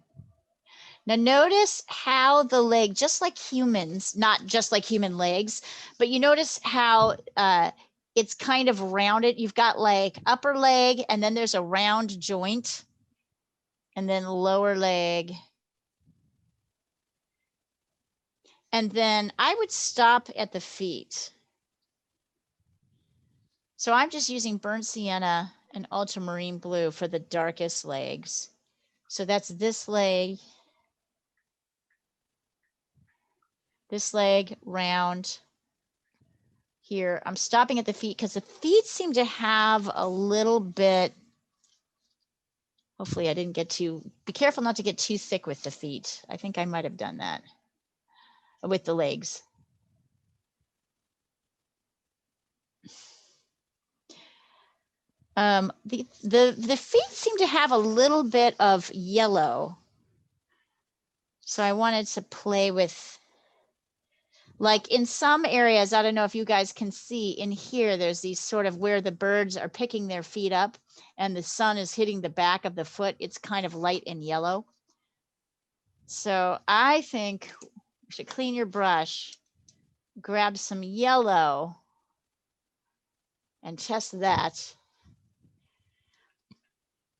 Now notice how the leg, just like humans, not just like human legs, but you notice how it's kind of rounded. You've got like upper leg, and then there's a round joint, and then lower leg. And then I would stop at the feet. So I'm just using burnt sienna and ultramarine blue for the darkest legs. So that's this leg, round here. I'm stopping at the feet because the feet seem to have a little bit, hopefully I didn't get too, be careful not to get too thick with the feet. I think I might have done that with the legs. The feet seem to have a little bit of yellow. So I wanted to play with, like in some areas, I don't know if you guys can see in here, there's these sort of where the birds are picking their feet up and the sun is hitting the back of the foot. It's kind of light and yellow. So I think you should clean your brush, grab some yellow and test that.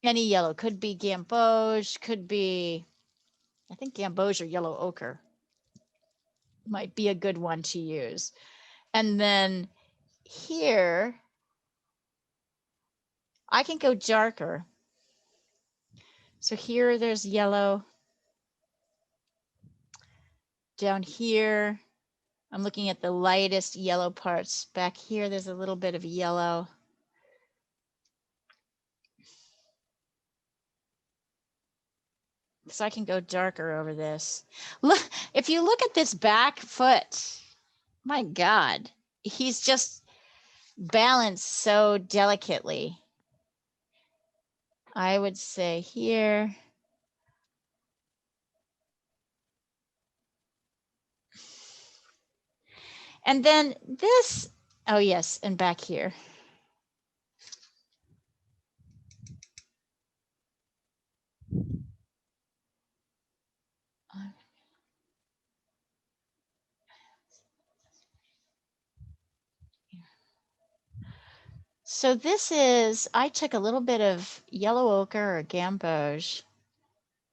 Any yellow, could be gamboge, could be, I think gamboge or yellow ochre might be a good one to use. And then here, I can go darker. So here there's yellow. Down here, I'm looking at the lightest yellow parts. Back here, there's a little bit of yellow. So I can go darker over this. Look, if you look at this back foot, my God, he's just balanced so delicately. I would say here. And then this, oh yes, and back here. So this is, I took a little bit of yellow ochre or gamboge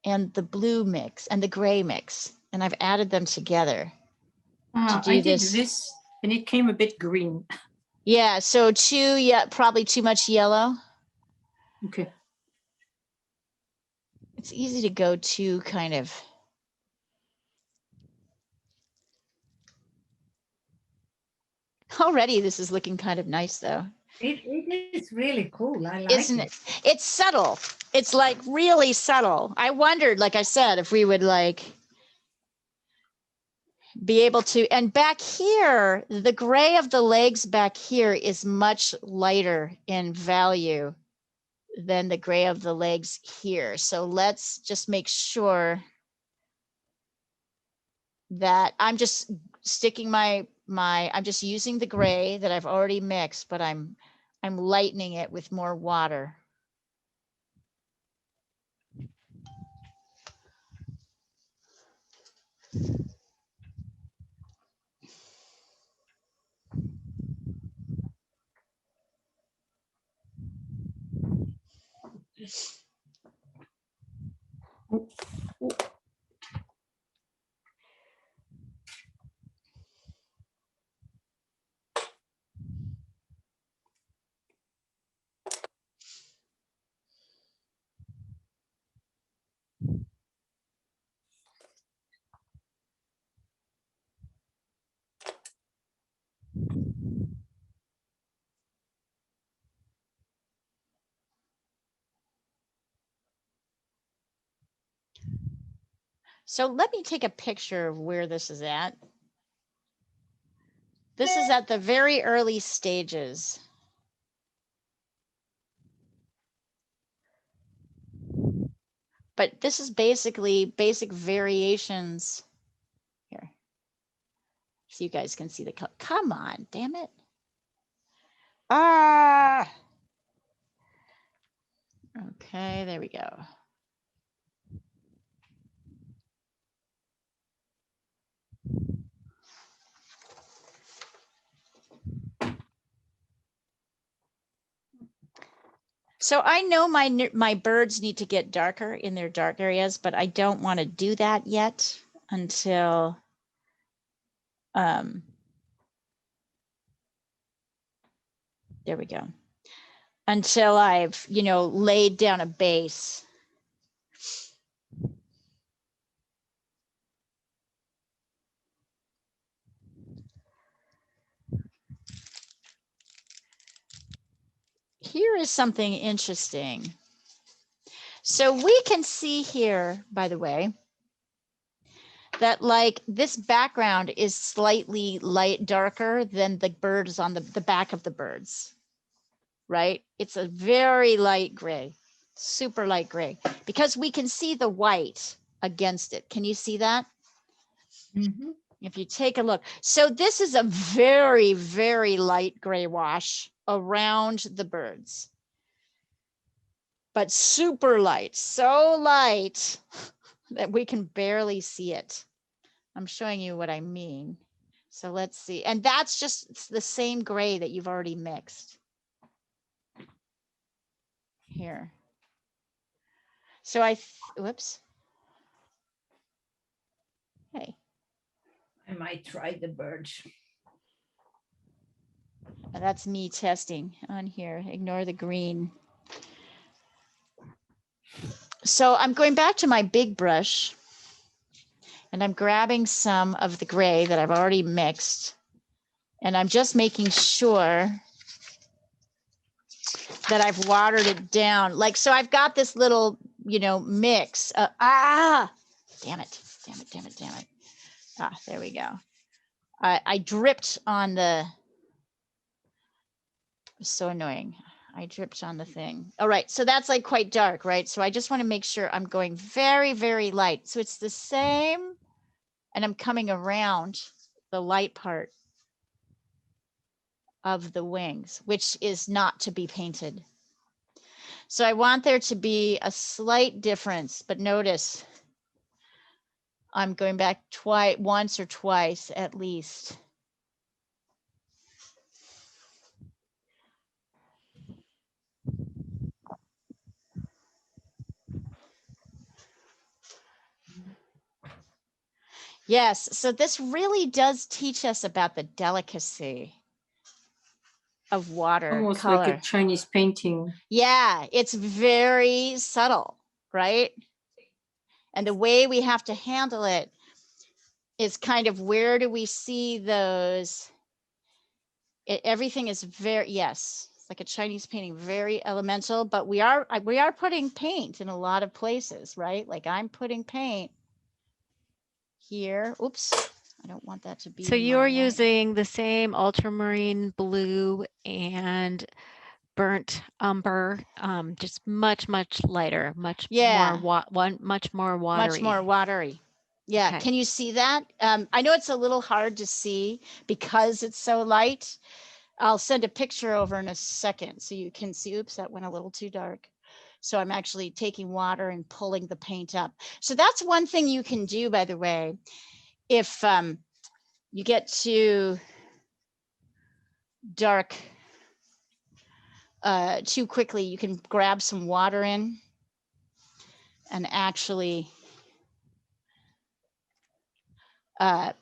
and the blue mix and the gray mix, and I've added them together to do I did this. this and it came a bit green. Yeah, so probably too much yellow. Okay. It's easy to go to kind of. Already this is looking kind of nice though. It is really cool. I like Isn't it. it? It's subtle. It's like really subtle. I wondered, like I said, if we would like be able to, and back here, the gray of the legs back here is much lighter in value than the gray of the legs here. So let's just make sure that I'm just sticking I'm just using the gray that I've already mixed, but I'm lightening it with more water. So let me take a picture of where this is at. This is at the very early stages. But this is basically basic variations. Here, so you guys can see the color. Come on, damn it. Ah. Okay, there we go. So I know my birds need to get darker in their dark areas, but I don't want to do that yet until there we go. Until I've, laid down a base. Here is something interesting. So we can see here, by the way, that like this background is slightly darker than the birds on the back of the birds, right? It's a very light gray, super light gray, because we can see the white against it. Can you see that? Mm-hmm. If you take a look. So this is a very, very light gray wash around the birds, but super light, so light that we can barely see it. I'm showing you what I mean. So let's see. And that's just the same gray that you've already mixed here. So whoops. Hey. I might try the birds. That's me testing on here. Ignore the green. So I'm going back to my big brush and I'm grabbing some of the gray that I've already mixed. And I'm just making sure that I've watered it down. Like, so I've got this little, mix. Damn it. There we go. I dripped on the, so annoying. I dripped on the thing. All right, so that's like quite dark, right? So I just want to make sure I'm going very, very light. So it's the same, and I'm coming around the light part of the wings, which is not to be painted. So I want there to be a slight difference, but notice I'm going back once or twice at least. Yes, so this really does teach us about the delicacy of watercolor. Almost like a Chinese painting. Yeah, it's very subtle, right? And the way we have to handle it is kind of, where do we see those? Everything is very, yes, it's like a Chinese painting, very elemental, but we are putting paint in a lot of places, right? Like I'm putting paint here. Oops, I don't want that to be. So you're using the same ultramarine blue and burnt umber, just much lighter, much more watery. Much more watery. Yeah. Okay. Can you see that? I know it's a little hard to see because it's so light. I'll send a picture over in a second so you can see. Oops, that went a little too dark. So I'm actually taking water and pulling the paint up. So that's one thing you can do, by the way. If you get too dark too quickly, you can grab some water in and actually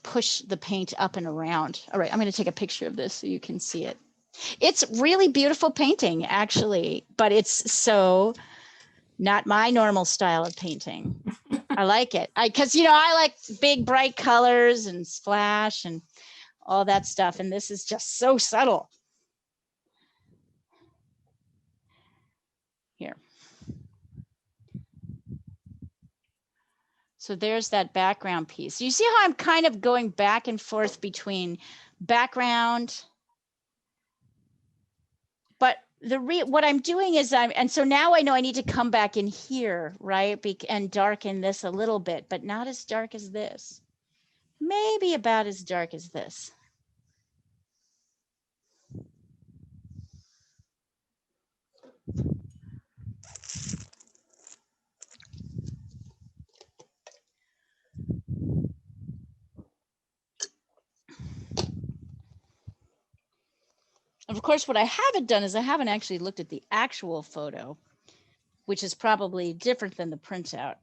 push the paint up and around. All right, I'm going to take a picture of this so you can see it. It's really beautiful painting, actually, but it's so not my normal style of painting. I like it because, I like big, bright colors and splash and all that stuff. And this is just so subtle. Here. So there's that background piece. You see how I'm kind of going back and forth between background, but what I'm doing is and so now I know I need to come back in here, right? And darken this a little bit, but not as dark as this. Maybe about as dark as this. of course, what I haven't done is I haven't actually looked at the actual photo, which is probably different than the printout.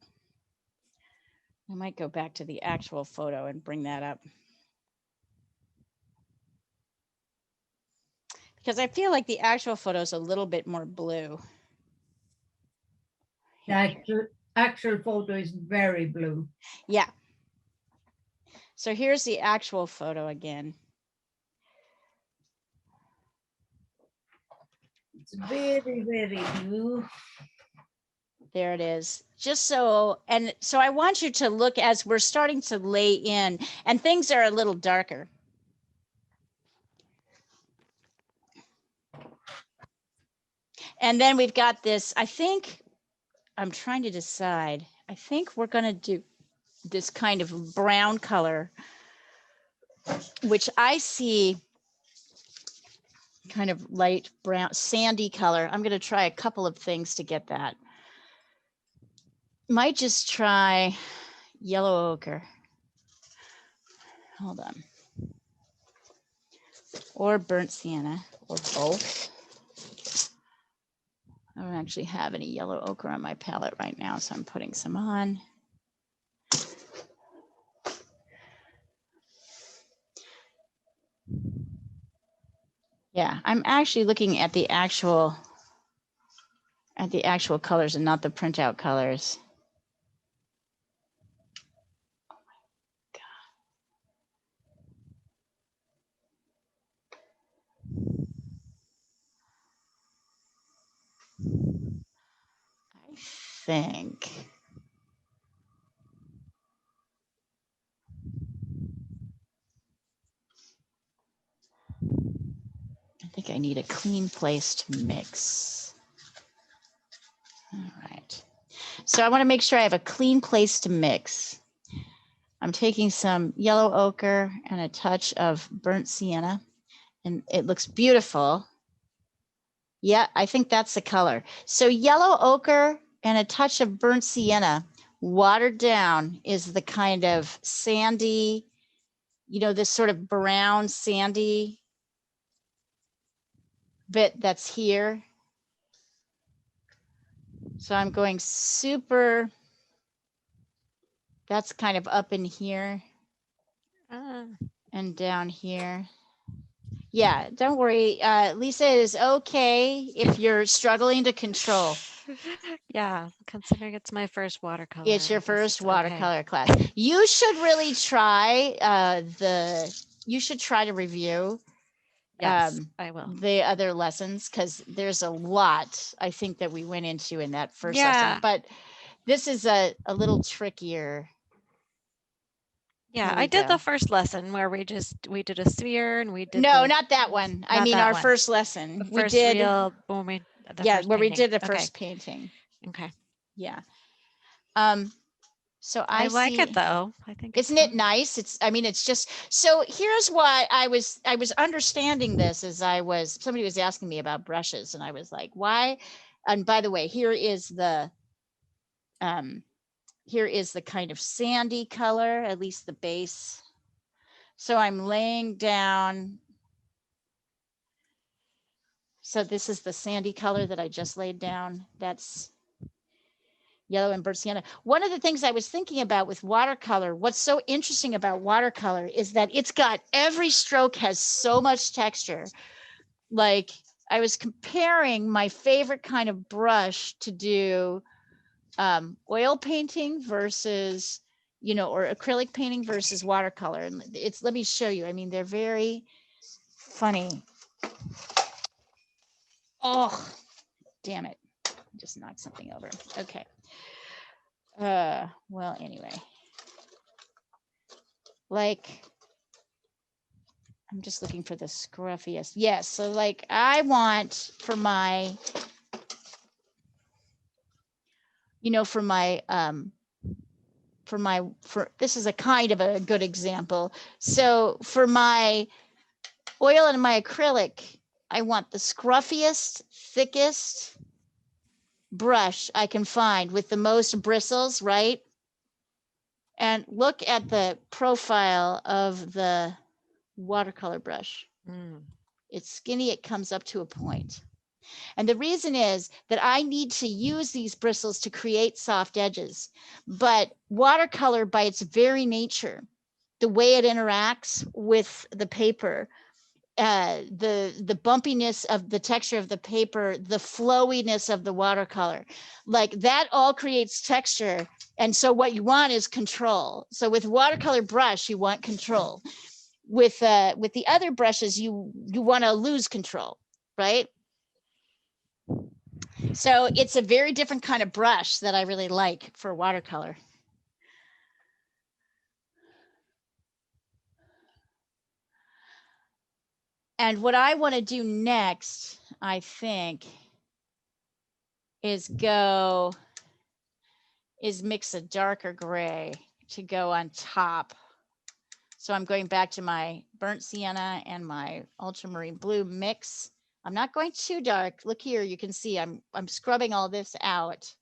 I might go back to the actual photo and bring that up. Because I feel like the actual photo is a little bit more blue. The actual photo is very blue. Yeah. So here's the actual photo again. It's very, very blue. There it is. Just so, and so I want you to look as we're starting to lay in, and things are a little darker. And then we've got this, I think, I'm trying to decide. I think we're going to do this kind of brown color, which I see kind of light brown, sandy color. I'm going to try a couple of things to get that. Might just try yellow ochre. Hold on. Or burnt sienna, or both. I don't actually have any yellow ochre on my palette right now, so I'm putting some on. Yeah, I'm actually looking at the actual colors and not the printout colors. Oh my God. I think I need a clean place to mix. All right. So I want to make sure I have a clean place to mix. I'm taking some yellow ochre and a touch of burnt sienna, and it looks beautiful. Yeah, I think that's the color. So yellow ochre and a touch of burnt sienna, watered down, is the kind of sandy, you know, this sort of brown sandy bit that's here. So I'm going super, that's kind of up in here and down here. Yeah, don't worry. Lisa, it is okay if you're struggling to control. Yeah, considering it's my first watercolor. It's your I guess first it's watercolor class. You should really try you should try to review Yes, I will. the other lessons, because there's a lot I think that we went into in that first Yeah. lesson. But this is a little trickier. Yeah, Here I we did go. the first lesson where we did a sphere and we did No, the, not that one. I not mean that our one. first lesson. the We first did real when we the yeah, first where we painting. did the Okay. first painting. Okay. Yeah. So I I like see, it though. I think it's isn't it fun. nice? It's, I mean, it's just, so here's what I was understanding this as somebody was asking me about brushes, and I was like, why? And by the way, here is the kind of sandy color, at least the base. So I'm laying down. So this is the sandy color that I just laid down. That's yellow and burnt sienna. One of the things I was thinking about with watercolor, what's so interesting about watercolor is that it's got, every stroke has so much texture. Like I was comparing my favorite kind of brush to do oil painting versus, you know, or acrylic painting versus watercolor. And it's, let me show you. I mean, they're very funny. Oh, damn it. Just knocked something over. Okay. Well, anyway, like, I'm just looking for the scruffiest. Yes. So like I want for my, you know, for this is a kind of a good example. So for my oil and my acrylic, I want the scruffiest, thickest brush I can find with the most bristles, right? And look at the profile of the watercolor brush. Mm. It's skinny, it comes up to a point. And the reason is that I need to use these bristles to create soft edges. But watercolor, by its very nature, the way it interacts with the paper, the bumpiness of the texture of the paper, the flowiness of the watercolor, like that all creates texture. And so what you want is control. So with watercolor brush, you want control. With the other brushes, you want to lose control, right? So it's a very different kind of brush that I really like for watercolor. And what I want to do next, I think, is mix a darker gray to go on top. So I'm going back to my burnt sienna and my ultramarine blue mix. I'm not going too dark. Look here, you can see I'm scrubbing all this out.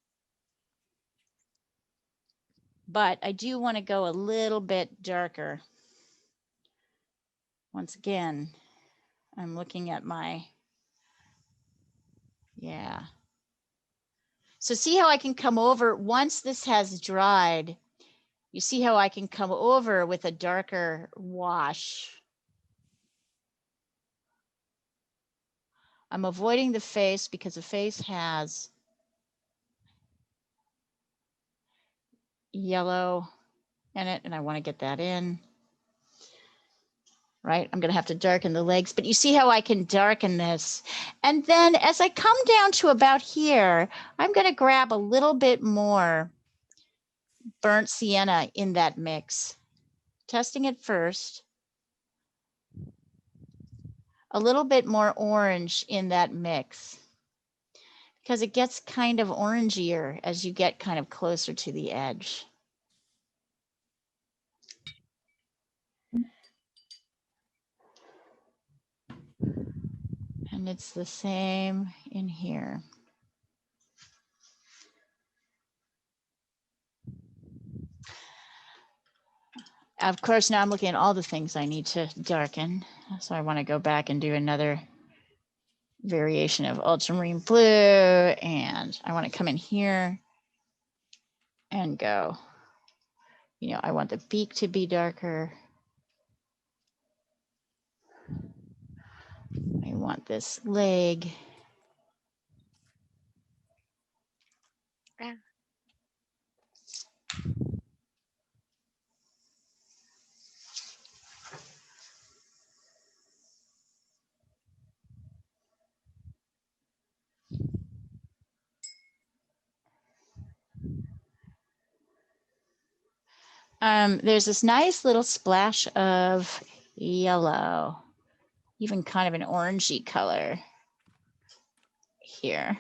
But I do want to go a little bit darker. Once again, I'm looking at my, yeah. So see how I can come over once this has dried. You see how I can come over with a darker wash. I'm avoiding the face because the face has yellow in it, and I want to get that in. Right, I'm going to have to darken the legs, but you see how I can darken this. And then as I come down to about here, I'm going to grab a little bit more burnt sienna in that mix, testing it first. A little bit more orange in that mix because it gets kind of orangier as you get kind of closer to the edge. And it's the same in here. Of course, now I'm looking at all the things I need to darken. So I want to go back and do another variation of ultramarine blue. And I want to come in here and go, you know, I want the beak to be darker. I want this leg. Yeah. There's this nice little splash of yellow, even kind of an orangey color here.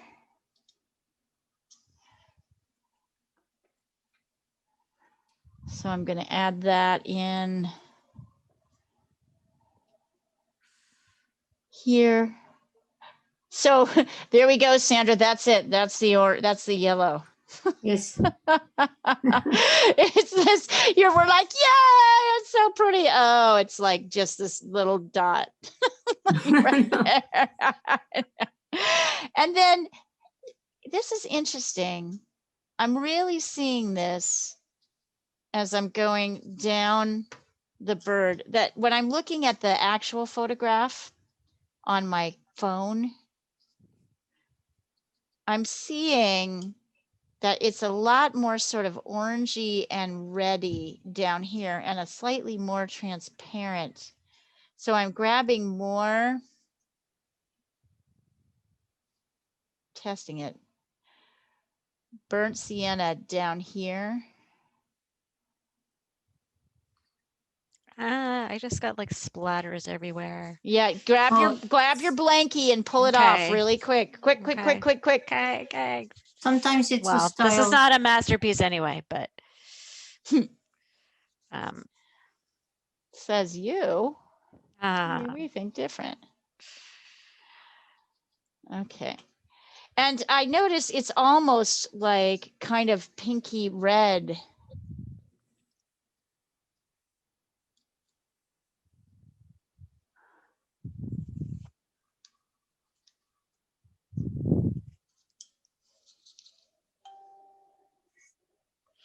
So I'm going to add that in here. So there we go, Sandra. That's it. That's the yellow. Yes. It's this. We're like, yeah, it's so pretty. Oh, it's like just this little dot right there. And then this is interesting. I'm really seeing this as I'm going down the bird, that when I'm looking at the actual photograph on my phone, I'm seeing that it's a lot more sort of orangey and reddy down here and a slightly more transparent. So I'm grabbing more, testing it, burnt sienna down here. I just got like splatters everywhere. Yeah, grab your blankie and pull it off Okay. really quick. Quick. Okay. Sometimes it's a Well, style. this is not a masterpiece anyway, but Says you. We think different. Okay. And I notice it's almost like kind of pinky red.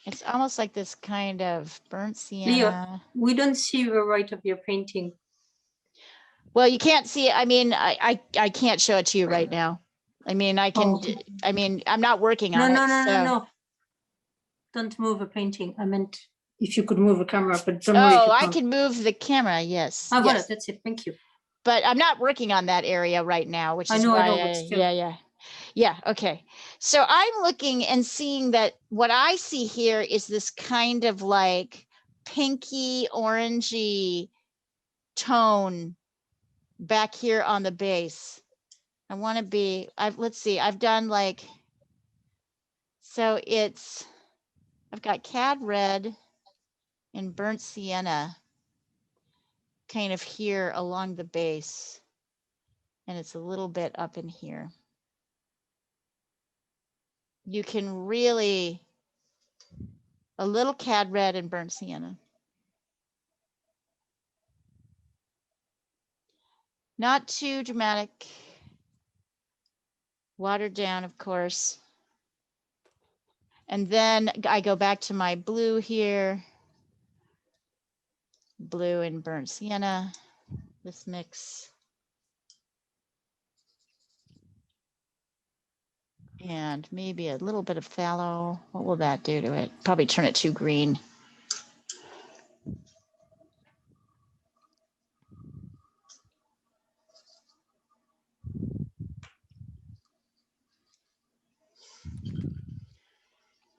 It's almost like this kind of burnt Leo, sienna. we don't see the right of your painting. Well, you can't see it. I mean, I can't show it to you right now. I mean, I can, Oh. I mean, I'm not working No, on no, it. no, no, So. no. Don't move the painting. I meant if you could move the camera, but don't worry if Oh, you I can't. can move the camera. Yes. Ah, voilà, Yes. that's it. Thank you. But I'm not working on that area right now, which I is know, why, but still. yeah. Yeah, okay. So I'm looking and seeing that what I see here is this kind of like pinky orangey tone back here on the base. I want to be, let's see, I've done like, so I've got cad red and burnt sienna kind of here along the base. And it's a little bit up in here. You can really, a little cad red and burnt sienna. Not too dramatic. Watered down, of course. And then I go back to my blue here. Blue and burnt sienna, this mix. And maybe a little bit of phthalo. What will that do to it? Probably turn it too green.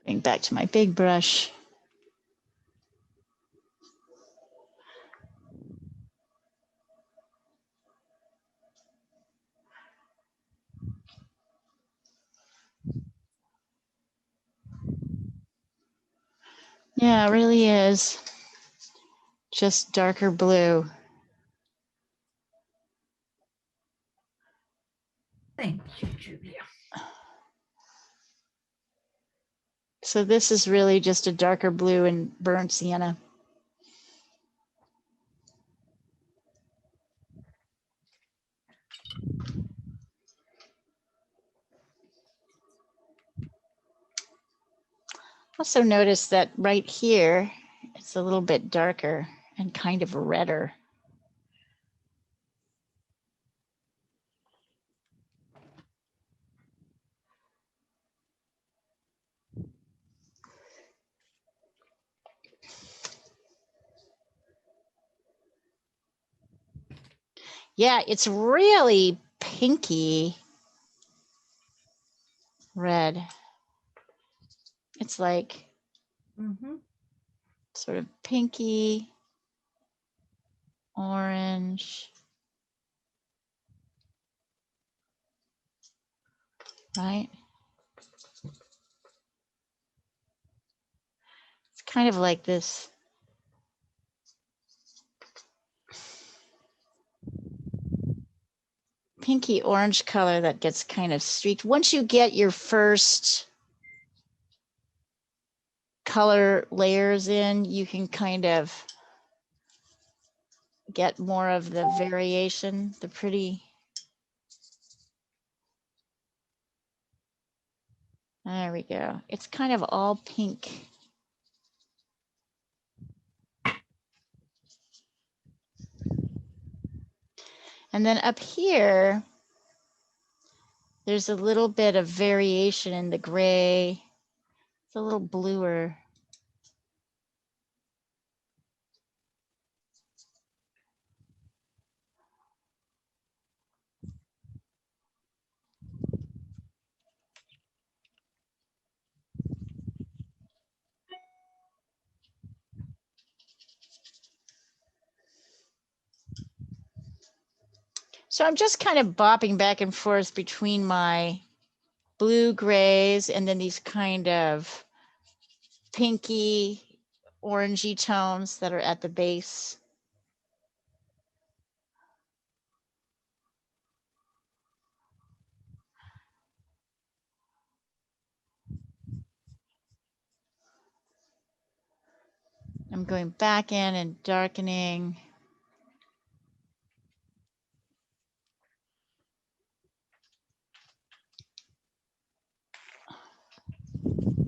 Bring back to my big brush. Yeah, it really is. Just darker blue. Thank you, Julia. So this is really just a darker blue and burnt sienna. Also notice that right here, it's a little bit darker and kind of redder. Yeah, it's really pinky red. It's like sort of pinky orange, right? It's kind of like this pinky orange color that gets kind of streaked. Once you get your first color layers in, you can kind of get more of the variation, the pretty. There we go. It's kind of all pink. And then up here, there's a little bit of variation in the gray. It's a little bluer. So I'm just kind of bopping back and forth between my blue grays and then these kind of pinky orangey tones that are at the base. I'm going back in and darkening.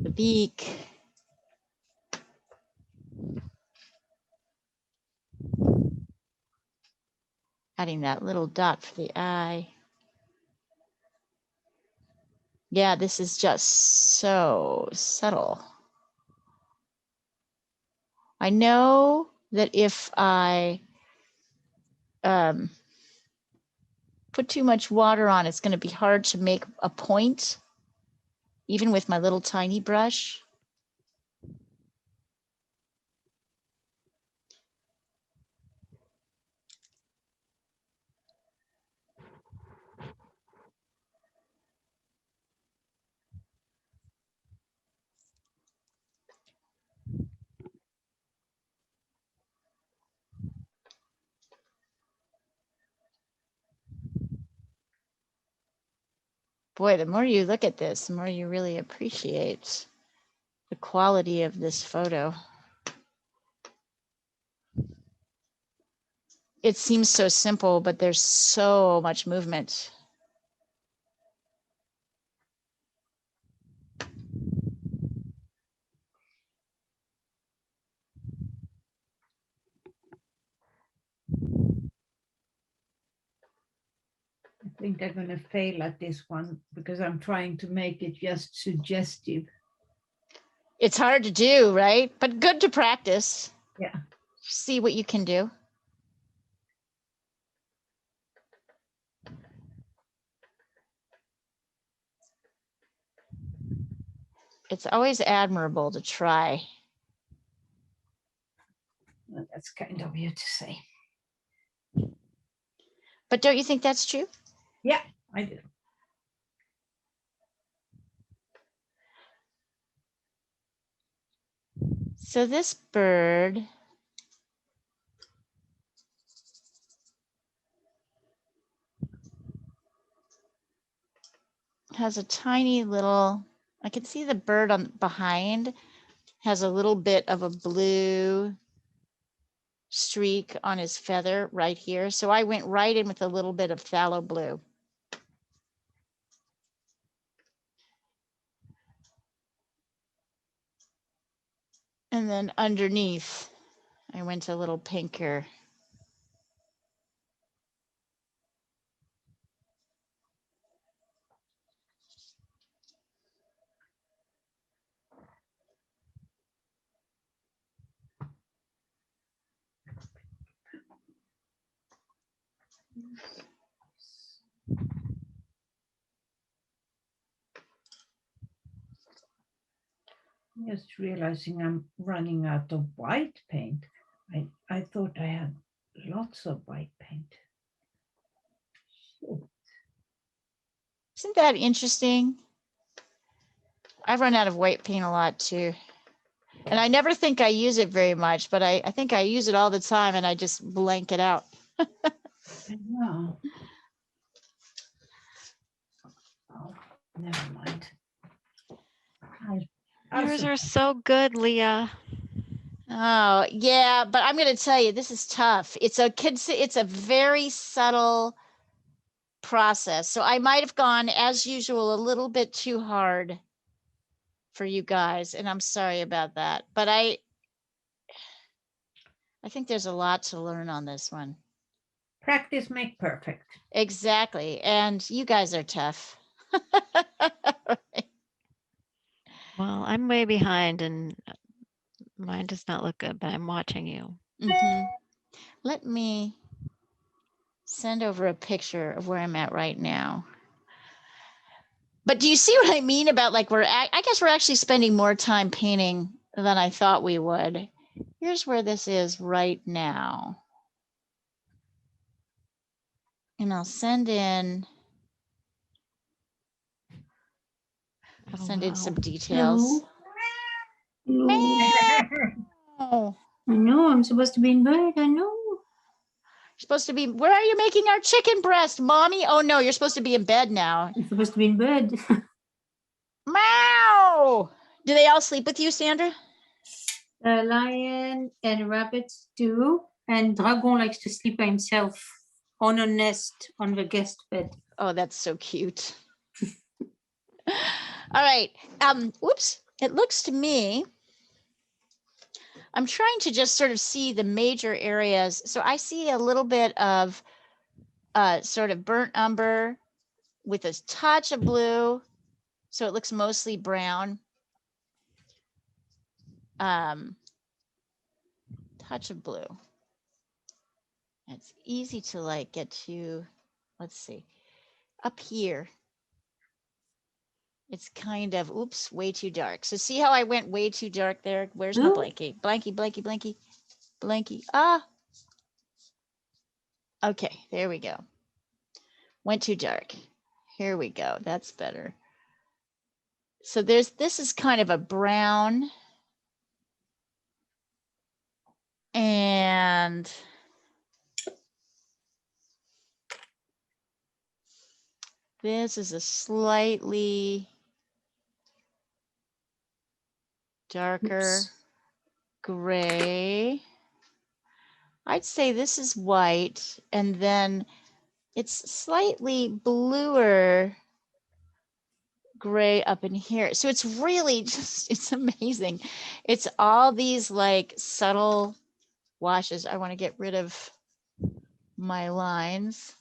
The beak. adding that little dot for the eye. Yeah, this is just so subtle. I know that if I put too much water on, it's going to be hard to make a point, even with my little tiny brush. Boy, the more you look at this, the more you really appreciate the quality of this photo. It seems so simple, but there's so much movement. I think they're going to fail at this one because I'm trying to make it just suggestive. It's hard to do, right? But good to practice. Yeah. See what you can do. It's always admirable to try. Well, that's kind of you to say. But don't you think that's true? Yeah, I do. So this bird has a tiny little, I can see the bird on behind has a little bit of a blue streak on his feather right here. So I went right in with a little bit of phthalo blue. And then underneath, I went a little pinker. Just realizing I'm running out of white paint. I thought I had lots of white paint. Shit. Isn't that interesting? I've run out of white paint a lot too. And I never think I use it very much, but I think I use it all the time and I just blank it out. I know. Oh, never mind. Yours are so good, Leah. Oh, yeah, but I'm going to tell you, this is tough. It's a very subtle process. So I might have gone, as usual, a little bit too hard for you guys, and I'm sorry about that. But I think there's a lot to learn on this one. Practice make perfect. Exactly. And you guys are tough. Well, I'm way behind and mine does not look good, but I'm watching you. Mm-hmm. Let me send over a picture of where I'm at right now. But do you see what I mean about like I guess we're actually spending more time painting than I thought we would. Here's where this is right now. And I'll send in some details. Oh. I know, I'm supposed to be in bed, I know. You're supposed to be, where are you making our chicken breast, mommy? Oh no, you're supposed to be in bed now. I'm supposed to be in bed. Meow! Do they all sleep with you, Sandra? A lion and rabbits too. And Dragon likes to sleep by himself on a nest on the guest bed. Oh, that's so cute. All right. Whoops. It looks to me, I'm trying to just sort of see the major areas. So I see a little bit of sort of burnt umber with a touch of blue. So it looks mostly brown. Touch of blue. It's easy to like get to, let's see, up here. It's kind of, oops, way too dark. So see how I went way too dark there? Where's my Ooh. blankie? Blankie, blankie, blankie, blankie. Ah. Okay, there we go. Went too dark. Here we go. That's better. So this is kind of a brown. And this is a slightly darker Oops. gray. I'd say this is white, and then it's slightly bluer gray up in here. So it's really just, it's amazing. It's all these like subtle washes. I want to get rid of my lines.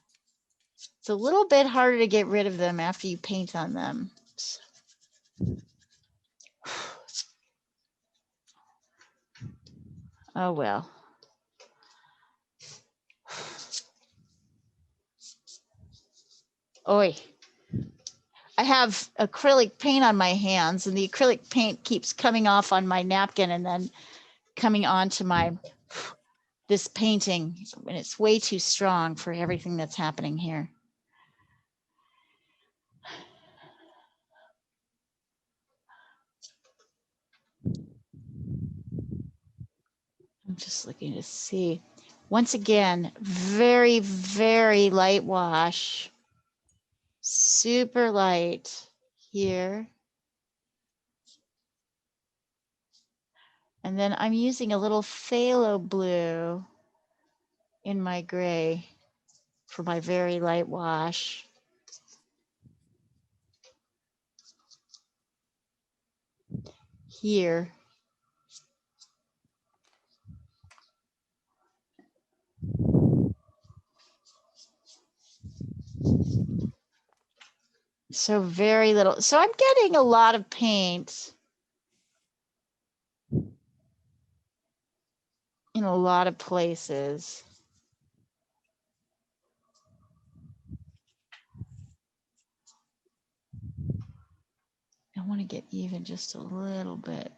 It's a little bit harder to get rid of them after you paint on them. Oh, well. Oi. I have acrylic paint on my hands, and the acrylic paint keeps coming off on my napkin and then coming onto my this painting, and it's way too strong for everything that's happening here. I'm just looking to see. Once again, very, very light wash. Super light here. And then I'm using a little phthalo blue in my gray for my very light wash. Here. So very little. So I'm getting a lot of paint in a lot of places. I want to get even just a little bit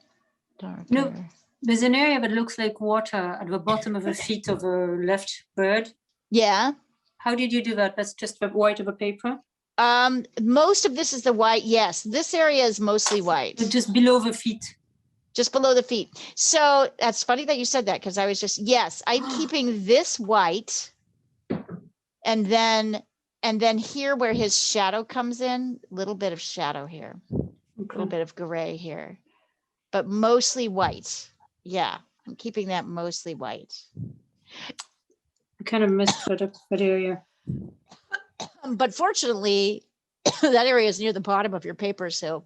darker. No, there's an area that looks like water at the bottom of the feet of the left bird. Yeah. How did you do that? That's just the white of the paper? Most of this is the white. Yes, this area is mostly white. Just below the feet. Just below the feet. So that's funny that you said that, because I was just, yes, I'm keeping this white. And then here where his shadow comes in, a little bit of shadow here, a little bit of gray here, but mostly white. Yeah, I'm keeping that mostly white. I kind of messed that up, that area. But fortunately, that area is near the bottom of your paper, so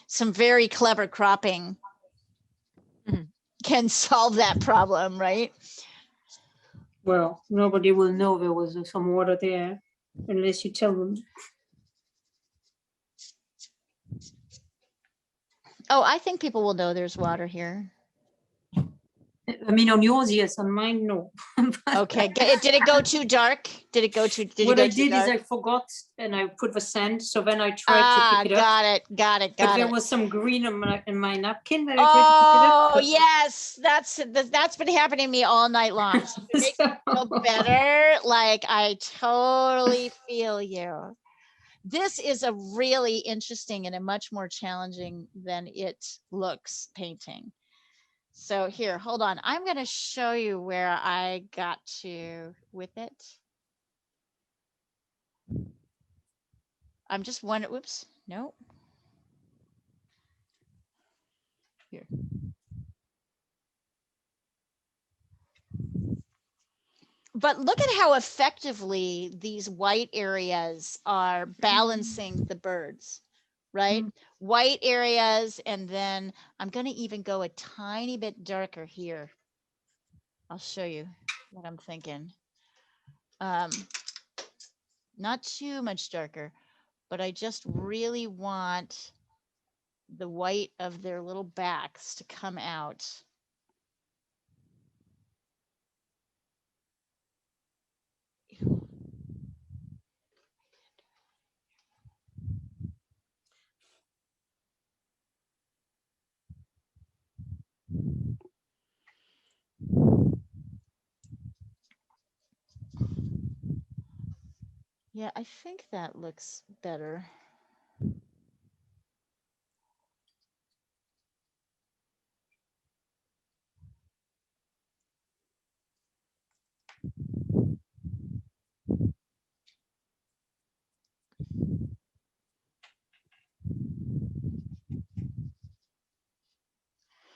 some very clever cropping can solve that problem, right? Well, nobody will know there was some water there unless you tell them. Oh, I think people will know there's water here. I mean, on yours, yes. On mine, no. Okay. Did it go too dark? Did it go too? What I did is I forgot and I put the sand. So then I tried to pick it up. Got it. But there was some green in my napkin that I tried to pick it up. Oh yes, that's been happening to me all night long. So to make me feel better, like I totally feel you. This is a really interesting and a much more challenging than it looks painting. So here, hold on. I'm going to show you where I got to with it. I'm just wondering, whoops, no. Here. But look at how effectively these white areas are balancing the birds, right? White areas, and then I'm going to even go a tiny bit darker here. I'll show you what I'm thinking. Not too much darker, but I just really want the white of their little backs to come out. Yeah, I think that looks better.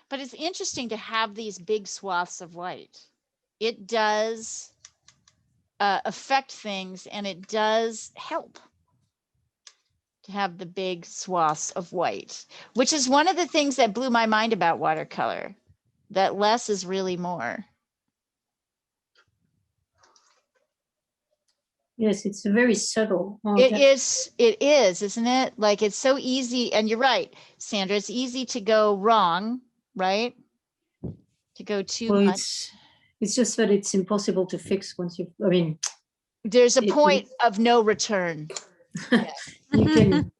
But it's interesting to have these big swaths of white. It does affect things, and it does help to have the big swaths of white, which is one of the things that blew my mind about watercolor, that less is really more. Yes, it's very subtle. It is, isn't it? Like, it's so easy, and you're right, Sandra, it's easy to go wrong, right? To go too Well, much. it's just that it's impossible to fix once you, I mean, There's a point of no return. you can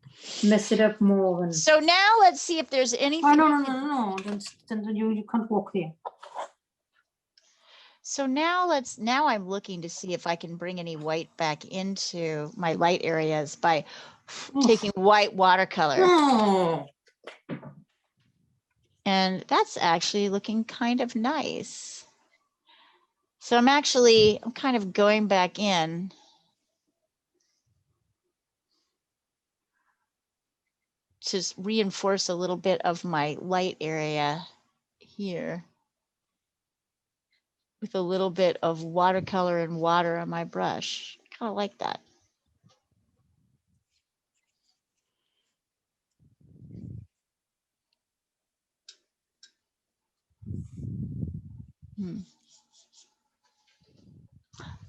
mess it up more. And So now let's see if there's anything. oh, no. Then you can't walk there. So now I'm looking to see if I can bring any white back into my light areas by taking white watercolor. Oh. And that's actually looking kind of nice. So I'm kind of going back in. To reinforce a little bit of my light area here. With a little bit of watercolor and water on my brush. Kind of like that.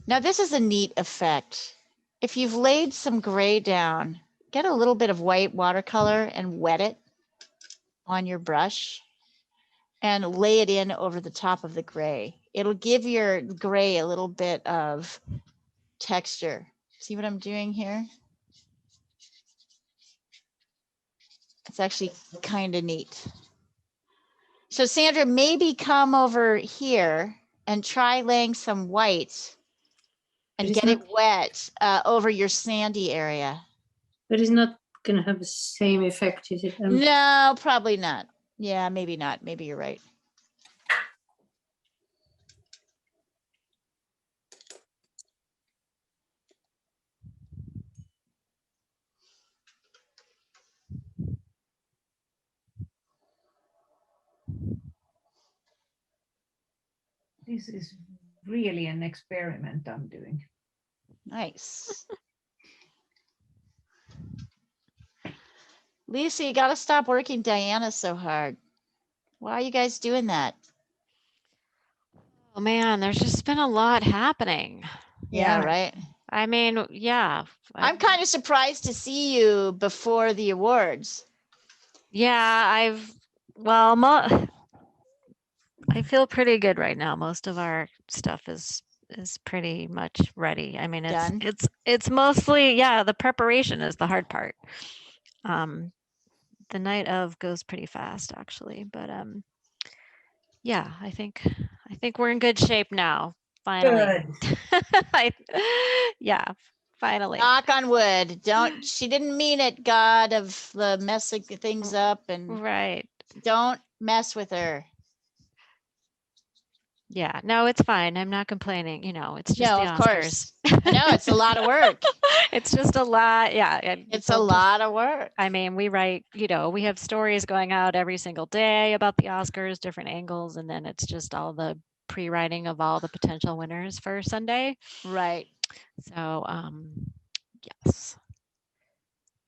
Now this is a neat effect. If you've laid some gray down, get a little bit of white watercolor and wet it on your brush and lay it in over the top of the gray. It'll give your gray a little bit of texture. See what I'm doing here? It's actually kind of neat. So Sandra, maybe come over here and try laying some white and get it wet over your sandy area. But it's not going to have the same effect, is it? No, probably not. Yeah, maybe not. Maybe you're right. This is really an experiment I'm doing. Nice. Lisa, you got to stop working Diana so hard. Why are you guys doing that? Oh man, there's just been a lot happening. Yeah, right. I mean, yeah. I'm kind of surprised to see you before the awards. Yeah, I feel pretty good right now. Most of our stuff is pretty much ready. I mean, Done. it's mostly, yeah, the preparation is the hard part. The night of goes pretty fast actually, but yeah, I think we're in good shape now. Finally. Good. Yeah, finally. Knock on wood. She didn't mean it, God, of the messing things up, and Right. don't mess with her. Yeah, no, it's fine. I'm not complaining. It's just No, the of Oscars. course. I know it's a lot of work. It's just a lot. Yeah. It's a lot of work. I mean, we write, we have stories going out every single day about the Oscars, different angles, and then it's just all the pre-writing of all the potential winners for Sunday. Right. So, yes.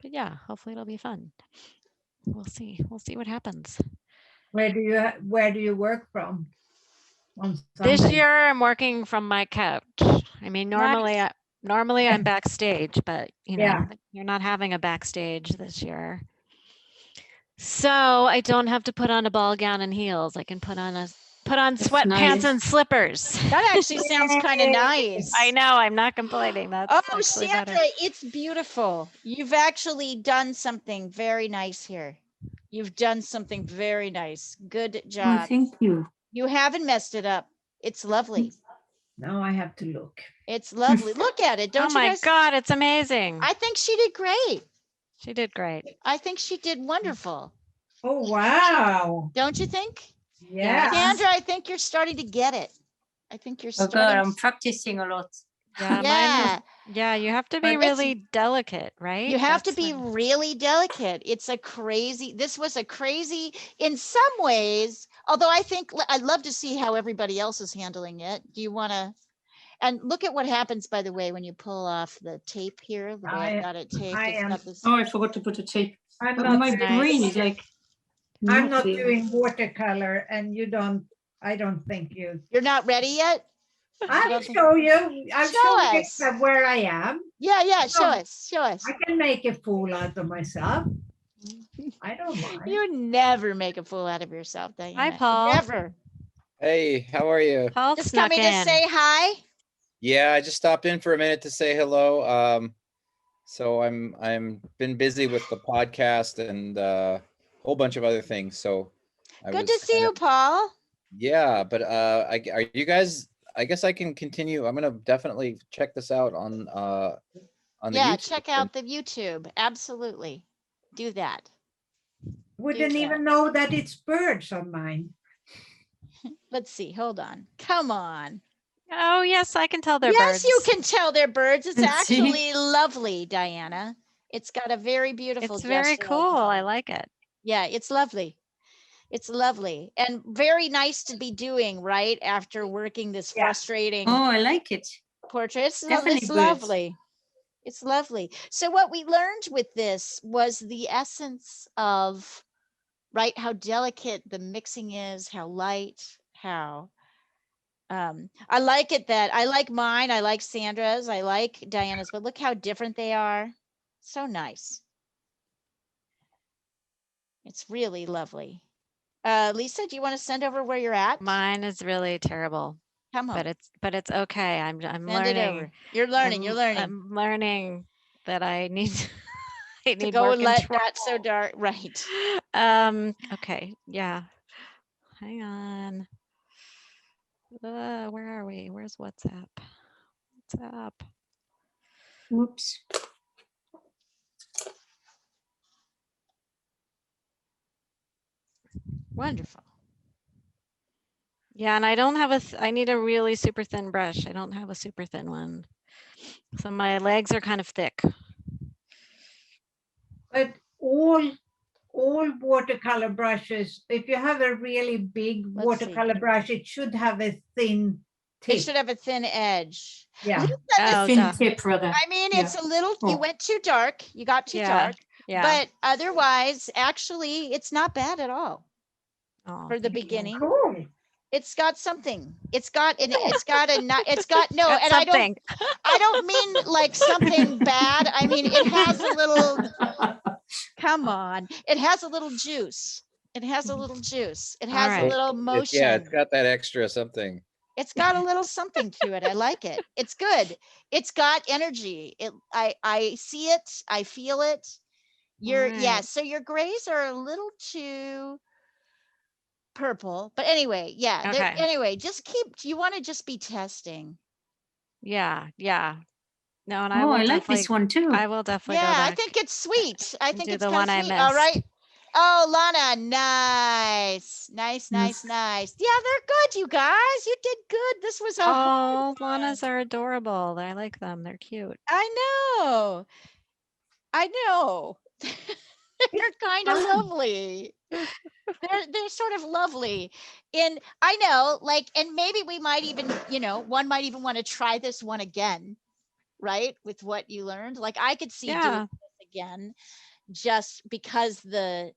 But yeah, hopefully it'll be fun. We'll see. We'll see what happens. Where do you work from? on This Sunday. year I'm working from my couch. I mean, Nice. normally I'm backstage, but you know, Yeah. you're not having a backstage this year. So I don't have to put on a ball gown and heels. I can put on sweatpants nice. and slippers. That actually sounds kind of nice. I know, I'm not complaining. That's Oh, actually Sandra, better. it's beautiful. You've actually done something very nice here. You've done something very nice. Good Oh, job. thank you. You haven't messed it up. It's lovely. Now I have to look. It's lovely. Look at it. Don't Oh you my guys? God, it's amazing. I think she did great. She did great. I think she did wonderful. Oh, wow. Don't you think? Yeah. Sandra, I think you're starting to get it. I think you're Oh God, starting. I'm practicing a lot. Yeah, Yeah. yeah, you have to be But it's- really delicate, right? You have to That's be like- really delicate. This was a crazy, in some ways, although I think I'd love to see how everybody else is handling it. Do you want to? And look at what happens, by the way, when you pull off the tape here, the way I've got it taped. I It's am- got this. Oh, I forgot to put a tape. I'm But not my doing, brain Nice. is like. I'm not there. doing watercolor, and I don't think you. You're not ready yet? I'll don't think- show you. I'll Show show you us. where I am. Yeah, show No. us, show us. I can make a fool out of myself. I don't mind. You never make a fool out of yourself, Diana. Paul. Never. Hey, how are you? Paul Just snuck coming to in. say hi. Yeah, I just stopped in for a minute to say hello. So I'm been busy with the podcast and a whole bunch of other things. So Good to see you, Paul. Yeah, but are you guys? I guess I can continue. I'm gonna definitely check this out on the Yeah, YouTube. check out the YouTube. Absolutely. Do that. Wouldn't that. even know that it's birds on mine. Let's see. Hold on. Come on. Oh, yes, I can tell they're Yes, birds. you can tell they're birds. It's Let's see. actually lovely, Diana. It's got a very beautiful It's very gestural cool. I pattern. like it. Yeah, it's lovely. It's lovely and very nice to be doing right after working this Yeah. frustrating Oh, I like it. portrait. Definitely It's birds. lovely. It's lovely. So what we learned with this was the essence of, right, how delicate the mixing is, how light, how I like it that I like mine, I like Sandra's, I like Diana's, but look how different they are. So nice. It's really lovely. Lisa, do you want to send over where you're at? Mine is really terrible, Come on. but it's okay. I'm Send learning. it over. You're learning. You're learning. I'm learning that I need I to need go more and let control. not so dark. Right. Okay, yeah. Hang on. Where are we? Where's WhatsApp? WhatsApp. Whoops. Wonderful. Yeah, and I don't have I need a really super thin brush. I don't have a super thin one. So my legs are kind of thick. But all watercolor brushes, if you have a really big Let's see. watercolor brush, it should have a thin It tip. should have a thin edge. Yeah. Lisa, this- Oh, Thin duh. tip, rather. I mean, Yeah. it's a little, you Oh. went too dark. You got too Yeah, dark. yeah. But otherwise, actually, it's not bad at all Oh, for the thank you. beginning. Cool. It's got something. It's got no, Got and something. I don't mean like something bad. I mean, it has a little, come on. It has a little juice. It has a little juice. It All has a right. little motion. Yeah, it's got that extra something. It's got a little something to it. I like it. It's good. It's got energy. I see it. I feel it. Yeah. Right. So your grays are a little too purple, but anyway, yeah. Okay. Anyway, you want to just be testing. Yeah, yeah. No, and I Oh, will I like definitely, this one too. I will definitely go Yeah, I back. think it's sweet. I and think do it's the kind one I of sweet. All right. missed. Oh, Lana, nice. Nice. Yeah, they're good, you guys. You did good. This was a Oh, hard one. Lanas are adorable. I like them. They're cute. I know. They're kind of lovely. They're sort of lovely. And I know, like, and maybe we might even, one might even want to try this one again, right? With what you learned. Like I could see doing Yeah. this again just because the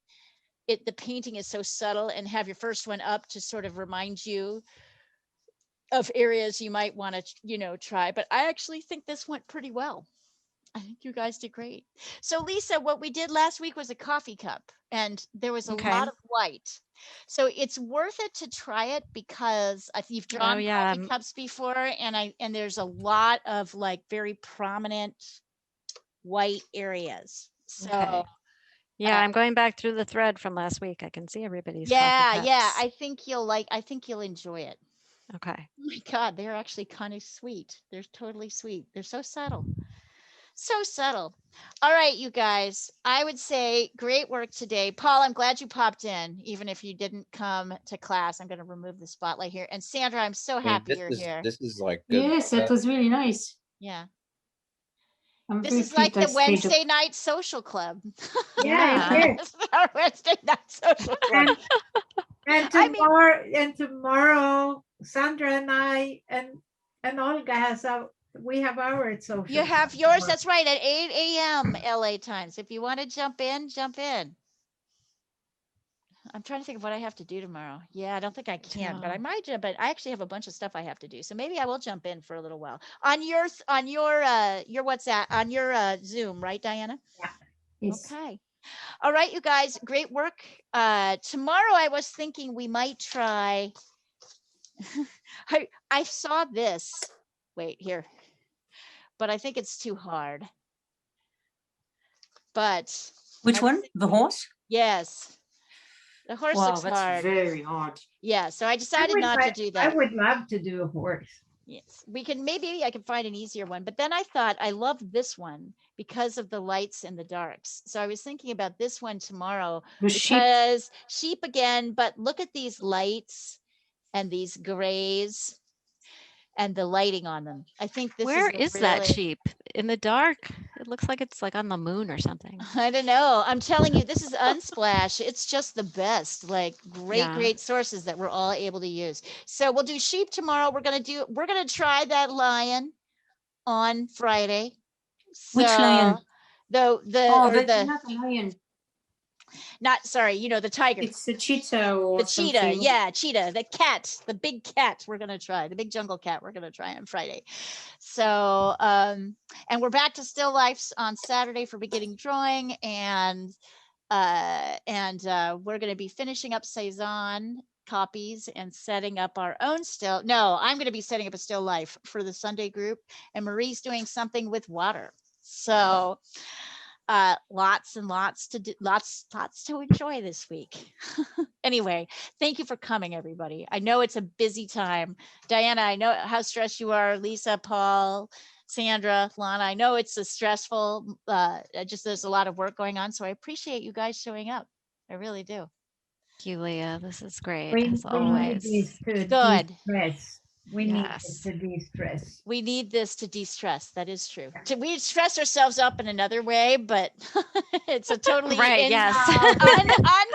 painting is so subtle, and have your first one up to sort of remind you of areas you might want to, try. But I actually think this went pretty well. I think you guys did great. So Lisa, what we did last week was a coffee cup, and there was a Okay. lot of white. So it's worth it to try it because you've drawn yeah. coffee cups before, and there's a lot of like very prominent white areas. So Okay. Yeah, I'm going back through the thread from last week. I can see everybody's coffee yeah, cups. I think you'll enjoy it. Okay. Oh my God, they're actually kind of sweet. They're totally sweet. They're so subtle. So subtle. All right, you guys, I would say great work today. Paul, I'm glad you popped in, even if you didn't come to class. I'm going to remove the spotlight here. And Sandra, I'm so I mean, happy you're here. this is like good. Yes, that was really nice. Yeah. I'm This very is like pleased I the stayed up. Wednesday night social club. Yeah, Yeah. it is. This is our Wednesday night social club. And I mean- tomorrow, Sandra and I and Olga we have our social. You have club yours. tomorrow. That's right. At 8 a.m. LA times. If you want to jump in, jump in. I'm trying to think of what I have to do tomorrow. Yeah, I don't think I can, but I might jump in. I actually have a bunch of stuff I have to do. So maybe I will jump in for a little while. On your WhatsApp, on your Zoom, right, Diana? Yes. Okay. All right, you guys, great work. Tomorrow I was thinking we might try. I saw this. Wait, here. But I think it's too hard. But Which I was one? The horse? yes. The horse Wow, looks that's hard. very hard. Yeah, so I decided not to do I that. would love to do a horse. Yes, maybe I can find an easier one. But then I thought I love this one because of the lights and the darks. So I was thinking about this one tomorrow The sheep. because sheep again, but look at these lights and these grays and the lighting on them. I think this Where is is that really- sheep? In the dark? It looks like it's like on the moon or something. I don't know. I'm telling you, this is Unsplash. It's just the best, like great sources that we're all able to use. So we'll do sheep tomorrow. We're going to try that lion on Friday. Which lion? The Not a lion. the tiger. It's the cheetah or The cheetah, something. yeah, cheetah, the cat, the big cat we're gonna try, the big jungle cat we're gonna try on Friday. So and we're back to still lifes on Saturday for beginning drawing, and we're gonna be finishing up Cezanne copies and setting up our own I'm gonna be setting up a still life for the Sunday group, and Marie's doing something with water. So lots and lots to enjoy this week. Anyway, thank you for coming, everybody. I know it's a busy time. Diana, I know how stressed you are. Lisa, Paul, Sandra, Lana, I know it's a stressful, there's a lot of work going on. So I appreciate you guys showing up. I really do. Thank you, Leah. This is great, We as need always. this to Good. de-stress. We need Yes. this to de-stress. We need this to de-stress. That is true. We stress ourselves up in another way, but it's a totally Right, yes.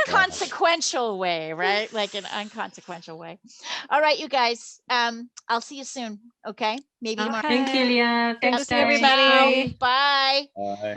unconsequential way, right? Like an unconsequential way. All right, you guys. I'll see you soon. Okay, maybe tomorrow. Thank you, Leah. Good to Thanks, see guys. everybody. Bye. Bye.